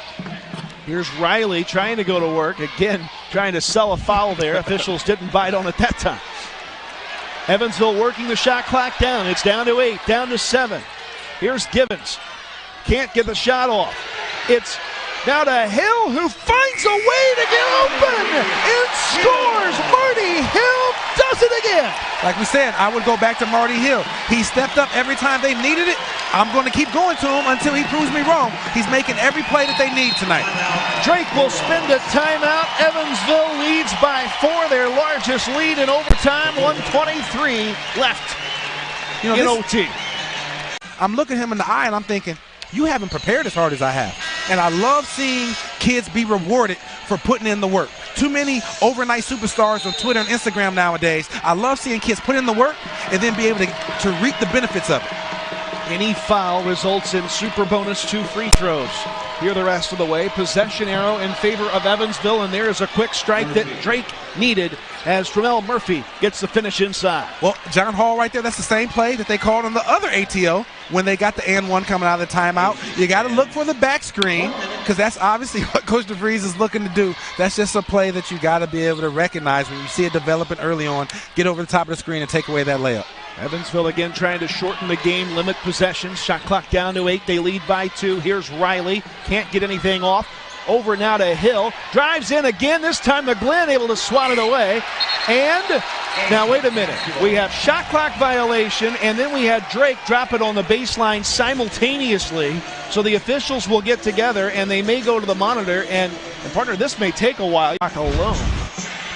Here's Riley trying to go to work. Again, trying to sell a foul there. Officials didn't bite on it that time. Evansville working the shot clock down. It's down to 8, down to 7. Here's Givens. Can't get the shot off. It's now to Hill, who finds a way to get open and scores. Marty Hill does it again. Like we said, I would go back to Marty Hill. He stepped up every time they needed it. I'm going to keep going to him until he proves me wrong. He's making every play that they need tonight. Drake will spend a timeout. Evansville leads by 4, their largest lead in overtime. 1:23 left in OT. I'm looking him in the eye and I'm thinking, you haven't prepared as hard as I have. And I love seeing kids be rewarded for putting in the work. Too many overnight superstars on Twitter and Instagram nowadays. I love seeing kids put in the work and then be able to reap the benefits of it. Any foul results in super bonus 2 free throws. Here the rest of the way. Possession arrow in favor of Evansville, and there is a quick strike that Drake needed as Tremel Murphy gets the finish inside. Well, John Hall right there, that's the same play that they called on the other ATO when they got the and one coming out of the timeout. You got to look for the back screen because that's obviously what Coach DeVries is looking to do. That's just a play that you got to be able to recognize when you see it developing early on, get over the top of the screen and take away that layup. Evansville again trying to shorten the game, limit possessions. Shot clock down to 8. They lead by 2. Here's Riley. Can't get anything off. Over now to Hill. Drives in again. This time McGlynn able to swat it away. And now wait a minute. We have shot clock violation, and then we had Drake drop it on the baseline simultaneously. So the officials will get together, and they may go to the monitor. And partner, this may take a while. Alone.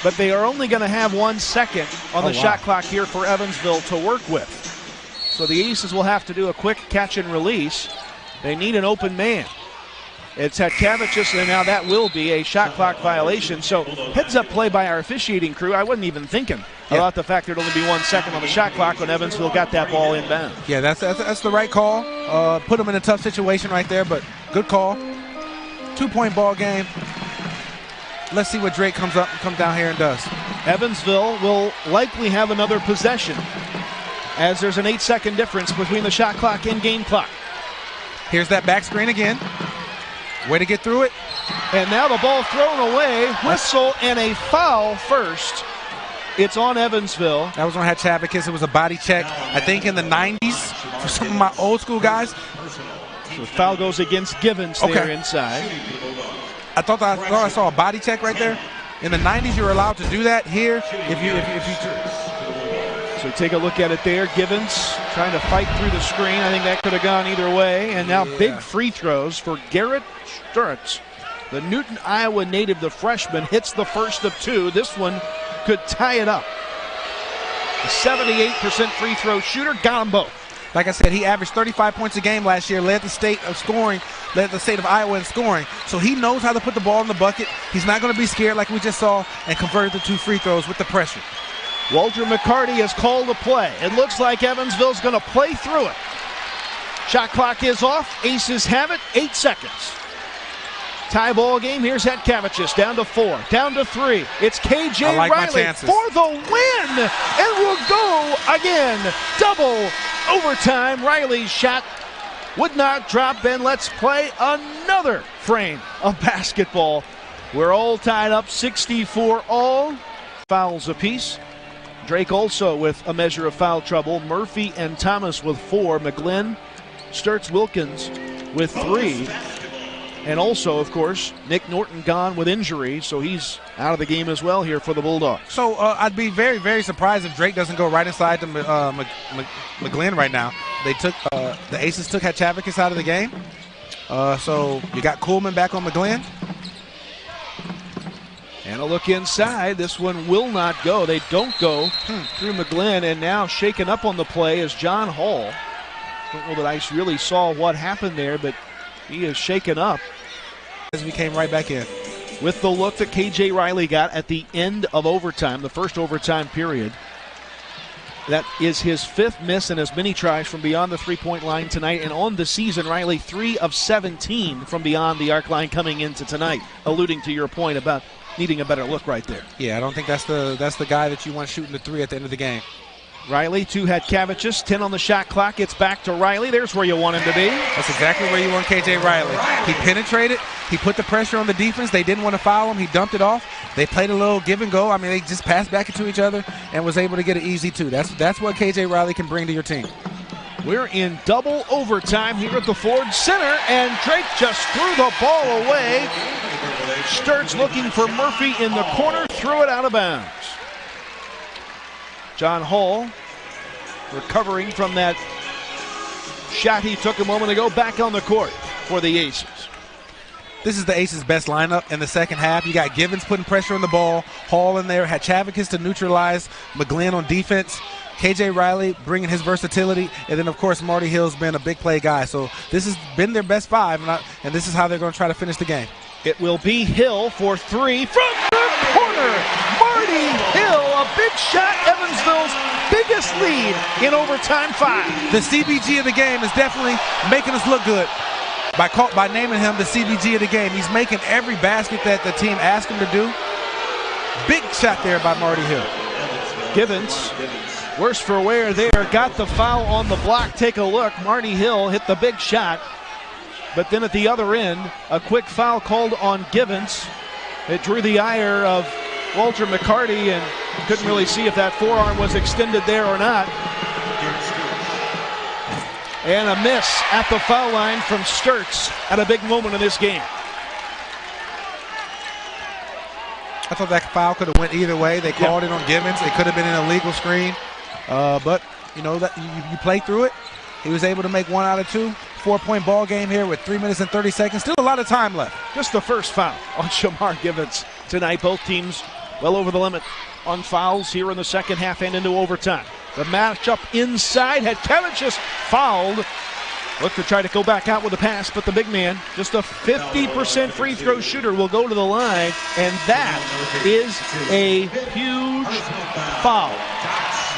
But they are only going to have 1 second on the shot clock here for Evansville to work with. So the Aces will have to do a quick catch and release. They need an open man. It's Hatkavicius, and now that will be a shot clock violation. So heads-up play by our officiating crew. I wasn't even thinking about the fact there'd only be 1 second on the shot clock when Evansville got that ball inbound. Yeah, that's the right call. Put them in a tough situation right there, but good call. 2-point ball game. Let's see what Drake comes down here and does. Evansville will likely have another possession, as there's an 8-second difference between the shot clock and game clock. Here's that back screen again. Way to get through it. And now the ball thrown away. Whistle and a foul first. It's on Evansville. That was on Hatkavicius. It was a body check, I think, in the 90s for some of my old school guys. So the foul goes against Givens there inside. I thought I saw a body check right there. In the 90s, you were allowed to do that. Here, if you. So take a look at it there. Givens trying to fight through the screen. I think that could have gone either way. And now big free throws for Garrett Sturtz. The Newton, Iowa native, the freshman, hits the first of 2. This one could tie it up. A 78% free throw shooter, got them both. Like I said, he averaged 35 points a game last year, led the state of Iowa in scoring. So he knows how to put the ball in the bucket. He's not going to be scared like we just saw, and converted the 2 free throws with the pressure. Walter McCarty has called a play. It looks like Evansville's going to play through it. Shot clock is off. Aces have it. 8 seconds. Tie ball game. Here's Hatkavicius down to 4, down to 3. It's KJ Riley for the win, and we'll go again. Double overtime. Riley's shot would not drop, and let's play another frame of basketball. We're all tied up, 64 all. Fouls apiece. Drake also with a measure of foul trouble. Murphy and Thomas with 4. McGlynn, Sturtz, Wilkins with 3. And also, of course, Nick Norton gone with injury, so he's out of the game as well here for the Bulldogs. So I'd be very, very surprised if Drake doesn't go right inside to McGlynn right now. They took the Aces took Hatkavicius out of the game. So you got Coolman back on McGlynn. And a look inside. This one will not go. They don't go through McGlynn, and now shaken up on the play is John Hall. Don't know that I really saw what happened there, but he is shaken up. As we came right back in. With the look that KJ Riley got at the end of overtime, the first overtime period. That is his 5th miss and as many tries from beyond the 3-point line tonight. And on the season, Riley 3 of 17 from beyond the arc line coming into tonight, alluding to your point about needing a better look right there. Yeah, I don't think that's the guy that you want shooting the 3 at the end of the game. Riley to Hatkavicius, 10 on the shot clock. It's back to Riley. There's where you want him to be. That's exactly where you want KJ Riley. He penetrated. He put the pressure on the defense. They didn't want to foul him. He dumped it off. They played a little give and go. I mean, they just passed back into each other and was able to get an easy 2. That's what KJ Riley can bring to your team. We're in double overtime here at the Ford Center, and Drake just threw the ball away. Sturtz looking for Murphy in the corner, threw it out of bounds. John Hall recovering from that shot he took a moment ago, back on the court for the Aces. This is the Aces' best lineup in the second half. You got Givens putting pressure on the ball, Hall in there, Hatkavicius to neutralize McGlynn on defense, KJ Riley bringing his versatility, and then, of course, Marty Hill's been a big play guy. So this has been their best 5, and this is how they're going to try to finish the game. It will be Hill for 3 from the corner. Marty Hill, a big shot, Evansville's biggest lead in overtime 5. The CBG of the game is definitely making us look good by naming him the CBG of the game. He's making every basket that the team asked him to do. Big shot there by Marty Hill. Givens, worse for wear there, got the foul on the block. Take a look. Marty Hill hit the big shot. But then at the other end, a quick foul called on Givens. It drew the ire of Walter McCarty, and couldn't really see if that forearm was extended there or not. And a miss at the foul line from Sturts at a big moment in this game. I thought that foul could have went either way. They called it on Givens. It could have been an illegal screen. But, you know, that you play through it. He was able to make 1 out of 2. 4-point ball game here with 3 minutes and 30 seconds. Still a lot of time left. Just the first foul on Shamar Givens tonight. Both teams well over the limit on fouls here in the second half and into overtime. The matchup inside had Kevin just fouled. Look to try to go back out with a pass, but the big man, just a 50% free throw shooter, will go to the line, and that is a huge foul.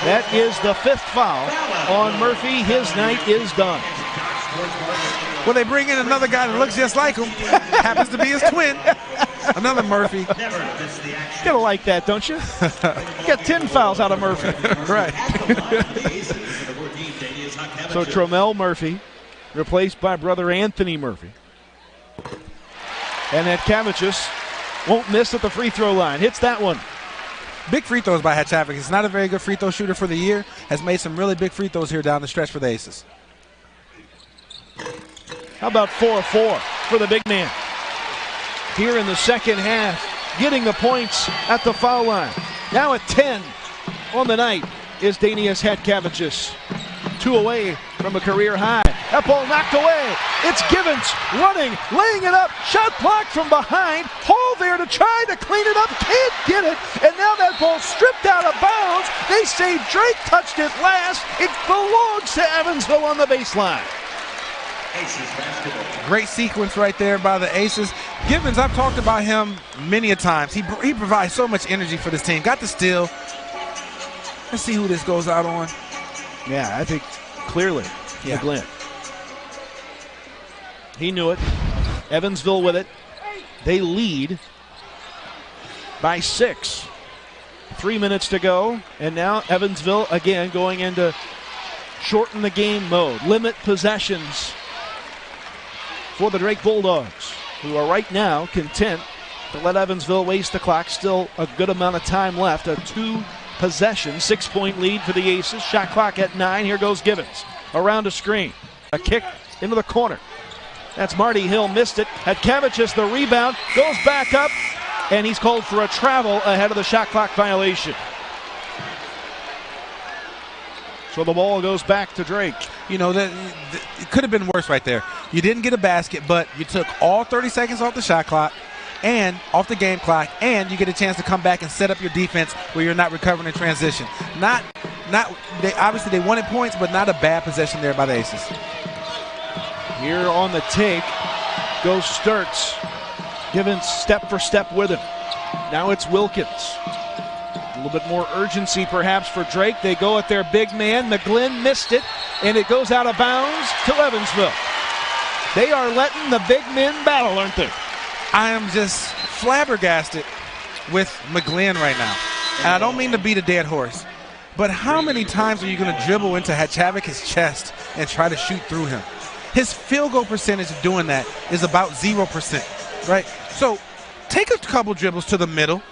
That is the 5th foul on Murphy. His night is done. Well, they bring in another guy that looks just like him. Happens to be his twin. Another Murphy. You gotta like that, don't you? You got 10 fouls out of Murphy. Right. So Tromel Murphy replaced by brother Anthony Murphy. And Hatcavicius won't miss at the free throw line. Hits that one. Big free throws by Hatchavik. He's not a very good free throw shooter for the year. Has made some really big free throws here down the stretch for the Aces. How about 4 of 4 for the big man? Here in the second half, getting the points at the foul line. Now at 10 on the night is Danius Hatcavicius. 2 away from a career high. That ball knocked away. It's Givens running, laying it up. Shot blocked from behind. Hall there to try to clean it up. Can't get it. And now that ball stripped out of bounds. They say Drake touched it last. It belongs to Evansville on the baseline. Great sequence right there by the Aces. Givens, I've talked about him many a times. He provides so much energy for this team. Got the steal. Let's see who this goes out on. Yeah, I think clearly McGlynn. He knew it. Evansville with it. They lead by 6. 3 minutes to go. And now Evansville again going into shorten the game mode. Limit possessions for the Drake Bulldogs, who are right now content to let Evansville waste the clock. Still a good amount of time left. A 2-possession, 6-point lead for the Aces. Shot clock at 9. Here goes Givens. Around a screen. A kick into the corner. That's Marty Hill. Missed it. Hatcavicius the rebound. Goes back up. And he's called for a travel ahead of the shot clock violation. So the ball goes back to Drake. You know, it could have been worse right there. You didn't get a basket, but you took all 30 seconds off the shot clock and off the game clock, and you get a chance to come back and set up your defense where you're not recovering in transition. Obviously they wanted points, but not a bad possession there by the Aces. Here on the take goes Sturts. Givens step for step with him. Now it's Wilkins. A little bit more urgency perhaps for Drake. They go at their big man. McGlynn missed it, and it goes out of bounds to Evansville. They are letting the big men battle, aren't they? I am just flabbergasted with McGlynn right now. And I don't mean to beat a dead horse, but how many times are you going to dribble into Hatchavic's chest and try to shoot through him? His field goal percentage of doing that is about 0%, right? So take a couple dribbles to the middle,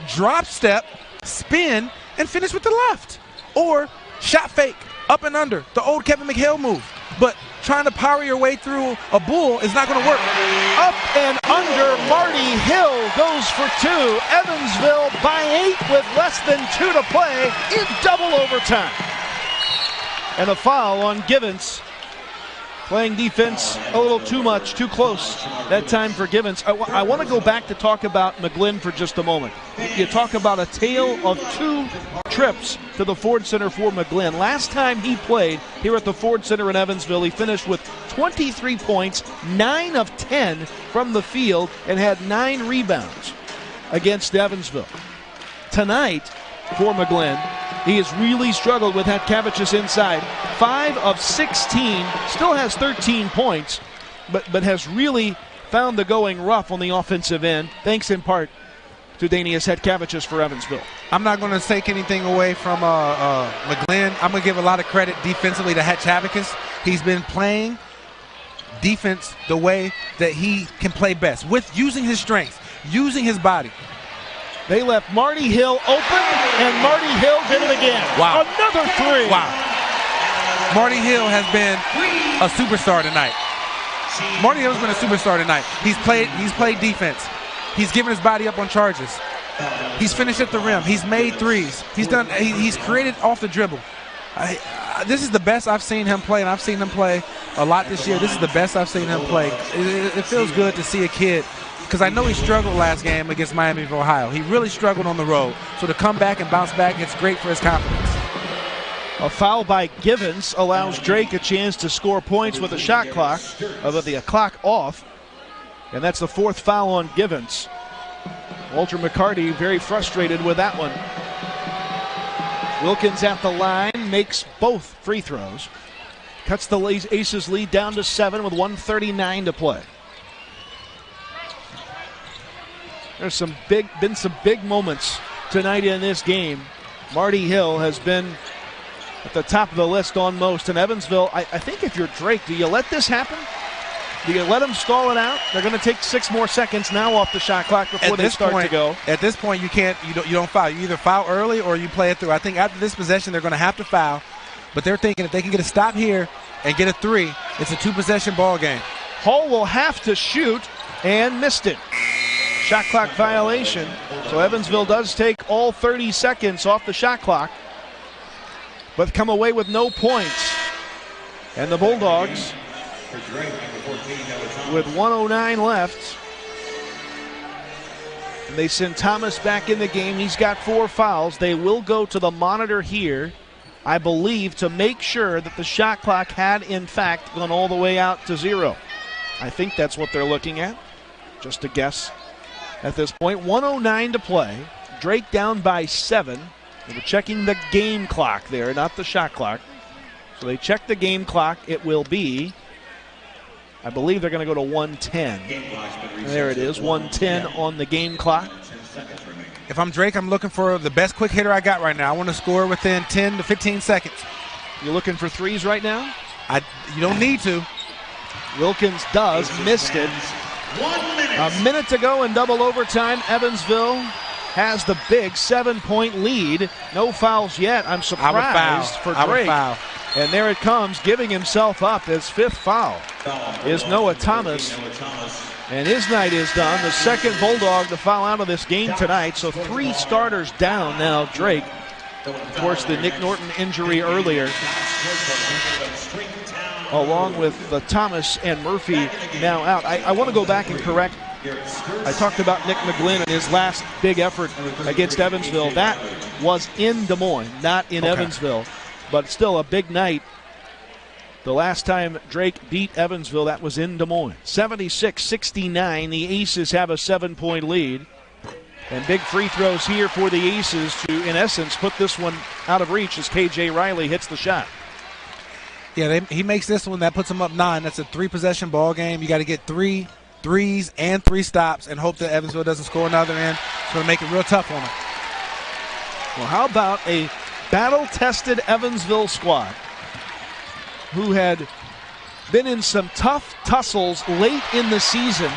drop step, spin, and finish with the left. Or shot fake, up and under, the old Kevin McHale move. But trying to power your way through a bull is not going to work. Up and under, Marty Hill goes for 2. Evansville by 8 with less than 2 to play in double overtime. And a foul on Givens. Playing defense a little too much, too close that time for Givens. I want to go back to talk about McGlynn for just a moment. You talk about a tale of 2 trips to the Ford Center for McGlynn. Last time he played here at the Ford Center in Evansville, he finished with 23 points, 9 of 10 from the field, and had 9 rebounds against Evansville. Tonight, for McGlynn, he has really struggled with Hatcavicius inside. 5 of 16, still has 13 points, but has really found the going rough on the offensive end, thanks in part to Danius Hatcavicius for Evansville. I'm not going to take anything away from McGlynn. I'm going to give a lot of credit defensively to Hatchavicus. He's been playing defense the way that he can play best, with using his strength, using his body. They left Marty Hill open, and Marty Hill did it again. Wow. Another 3. Wow. Marty Hill has been a superstar tonight. Marty Hill's been a superstar tonight. He's played defense. He's given his body up on charges. He's finished at the rim. He's made threes. He's created off the dribble. This is the best I've seen him play, and I've seen him play a lot this year. This is the best I've seen him play. It feels good to see a kid, because I know he struggled last game against Miami of Ohio. He really struggled on the road. So to come back and bounce back, it's great for his confidence. A foul by Givens allows Drake a chance to score points with the shot clock, with the clock off, and that's the fourth foul on Givens. Walter McCarty very frustrated with that one. Wilkins at the line, makes both free throws. Cuts the Aces lead down to 7 with 1:39 to play. There's been some big moments tonight in this game. Marty Hill has been at the top of the list on most. In Evansville, I think if you're Drake, do you let this happen? Do you let them stall it out? They're going to take 6 more seconds now off the shot clock before they start to go. At this point, you don't foul. You either foul early or you play it through. I think after this possession, they're going to have to foul. But they're thinking if they can get a stop here and get a 3, it's a 2-possession ball game. Hall will have to shoot and missed it. Shot clock violation. So Evansville does take all 30 seconds off the shot clock, but come away with no points. And the Bulldogs, with 1:09 left, and they send Thomas back in the game. He's got 4 fouls. They will go to the monitor here, I believe, to make sure that the shot clock had, in fact, gone all the way out to 0. I think that's what they're looking at. Just a guess at this point. 1:09 to play. Drake down by 7. They were checking the game clock there, not the shot clock. So they check the game clock. It will be, I believe they're going to go to 1:10. There it is, 1:10 on the game clock. If I'm Drake, I'm looking for the best quick hitter I got right now. I want to score within 10 to 15 seconds. You looking for threes right now? You don't need to. Wilkins does, missed it. A minute to go in double overtime. Evansville has the big 7-point lead. No fouls yet. I'm surprised for Drake. And there it comes, giving himself up. His 5th foul is Noah Thomas. And his night is done. The second Bulldog to foul out of this game tonight. So 3 starters down now, Drake. Of course, the Nick Norton injury earlier, along with the Thomas and Murphy now out. I want to go back and correct. I talked about Nick McGlynn and his last big effort against Evansville. That was in Des Moines, not in Evansville. But still a big night. The last time Drake beat Evansville, that was in Des Moines. 76-69, the Aces have a 7-point lead. And big free throws here for the Aces to, in essence, put this one out of reach as K.J. Riley hits the shot. Yeah, he makes this one. That puts him up 9. That's a 3-possession ball game. You got to get 3 threes and 3 stops and hope that Evansville doesn't score another end. It's going to make it real tough on them. Well, how about a battle-tested Evansville squad who had been in some tough tussles late in the season,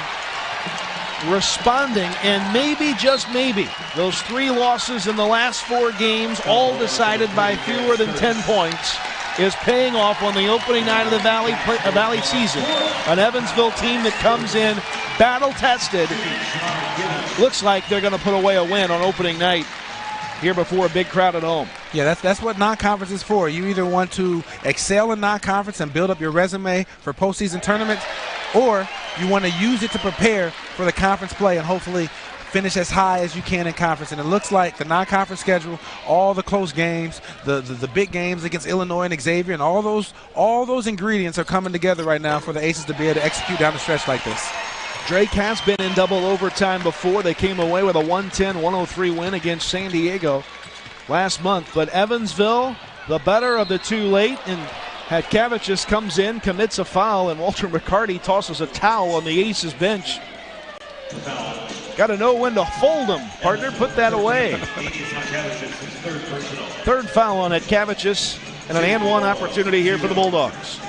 responding, and maybe, just maybe, those 3 losses in the last 4 games, all decided by fewer than 10 points, is paying off on the opening night of the Valley season. An Evansville team that comes in battle-tested. Looks like they're going to put away a win on opening night here before a big crowd at home. Yeah, that's what non-conference is for. You either want to excel in non-conference and build up your resume for postseason tournaments, or you want to use it to prepare for the conference play and hopefully finish as high as you can in conference. And it looks like the non-conference schedule, all the close games, the big games against Illinois and Xavier, and all those ingredients are coming together right now for the Aces to be able to execute down the stretch like this. Drake has been in double overtime before. They came away with a 110-103 win against San Diego last month. But Evansville, the better of the 2 late, and Hadkavicius comes in, commits a foul, and Walter McCarty tosses a towel on the Aces bench. Got to know when to fold them, partner. Put that away. 3rd foul on Hadkavicius, and an and-one opportunity here for the Bulldogs.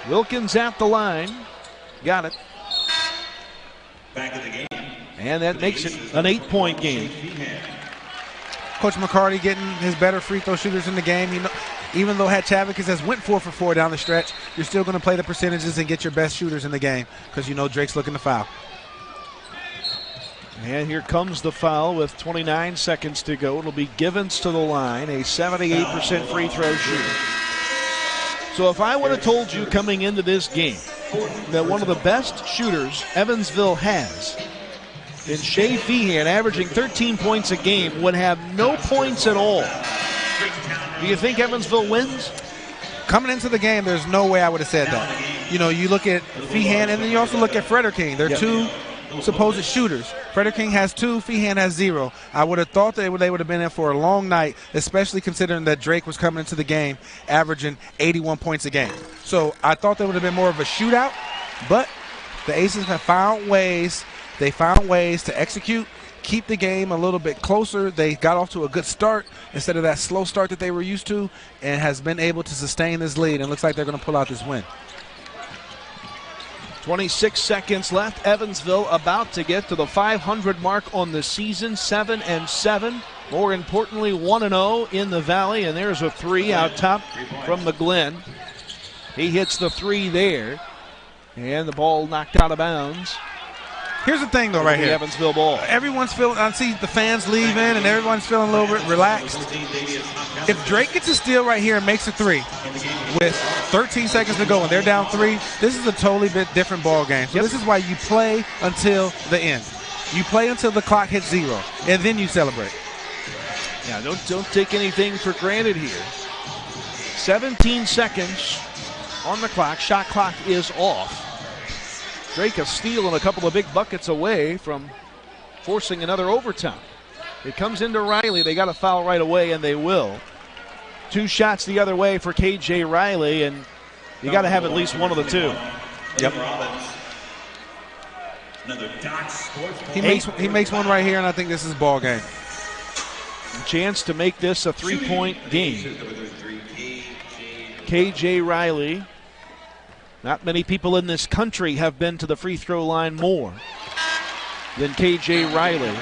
Wilkins at the line. Got it. Back in the game. And that makes it an 8-point game. Coach McCarty getting his better free throw shooters in the game. You know, even though Hatchavicus has went 4 for 4 down the stretch, you're still going to play the percentages and get your best shooters in the game because you know Drake's looking to foul. And here comes the foul with 29 seconds to go. It'll be Givens to the line, a 78% free throw shooter. So if I would have told you coming into this game that one of the best shooters Evansville has in Shea Feehan, averaging 13 points a game, would have no points at all, do you think Evansville wins? Coming into the game, there's no way I would have said that. You know, you look at Feehan and then you also look at Frederick King. They're two supposed shooters. Frederick King has 2, Feehan has 0. I would have thought they would have been in for a long night, especially considering that Drake was coming into the game averaging 81 points a game. So I thought there would have been more of a shootout, but the Aces have found ways. They found ways to execute, keep the game a little bit closer. They got off to a good start instead of that slow start that they were used to, and has been able to sustain this lead, and looks like they're going to pull out this win. 26 seconds left. Evansville about to get to the 500 mark on the season, 7-7. More importantly, 1-0 in the Valley, and there's a 3 out top from McGlynn. He hits the 3 there, and the ball knocked out of bounds. Here's the thing, though, right here. Evansville ball. Everyone's feeling, I see the fans leaving, and everyone's feeling a little bit relaxed. If Drake gets a steal right here and makes a 3 with 13 seconds to go and they're down 3, this is a totally different ball game. So this is why you play until the end. You play until the clock hits 0, and then you celebrate. Yeah, don't take anything for granted here. 17 seconds on the clock. Shot clock is off. Drake a steal and a couple of big buckets away from forcing another overtime. It comes into Riley. They got a foul right away, and they will. 2 shots the other way for K.J. Riley, and you got to have at least one of the 2. Yep. He makes one right here, and I think this is ball game. Chance to make this a 3-point game. K.J. Riley. Not many people in this country have been to the free throw line more than K.J. Riley.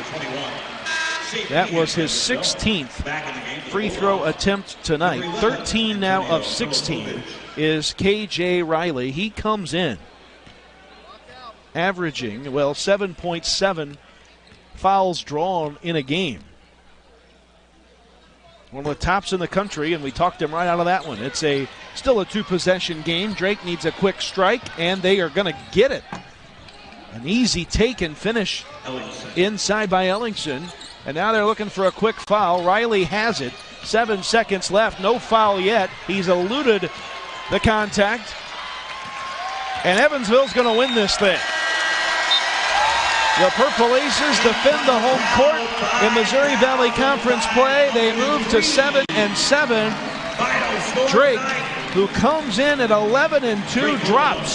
That was his 16th free throw attempt tonight. 13 now of 16 is K.J. Riley. He comes in averaging, 7.7 fouls drawn in a game. One of the tops in the country, and we talked him right out of that one. It's still a 2-possession game. Drake needs a quick strike, and they are going to get it. An easy take and finish inside by Ellingson. And now they're looking for a quick foul. Riley has it. 7 seconds left. No foul yet. He's eluded the contact. And Evansville's going to win this thing. The Purple Aces defend the home court in Missouri Valley Conference play. They move to 7-7. Drake, who comes in at 11-2, drops.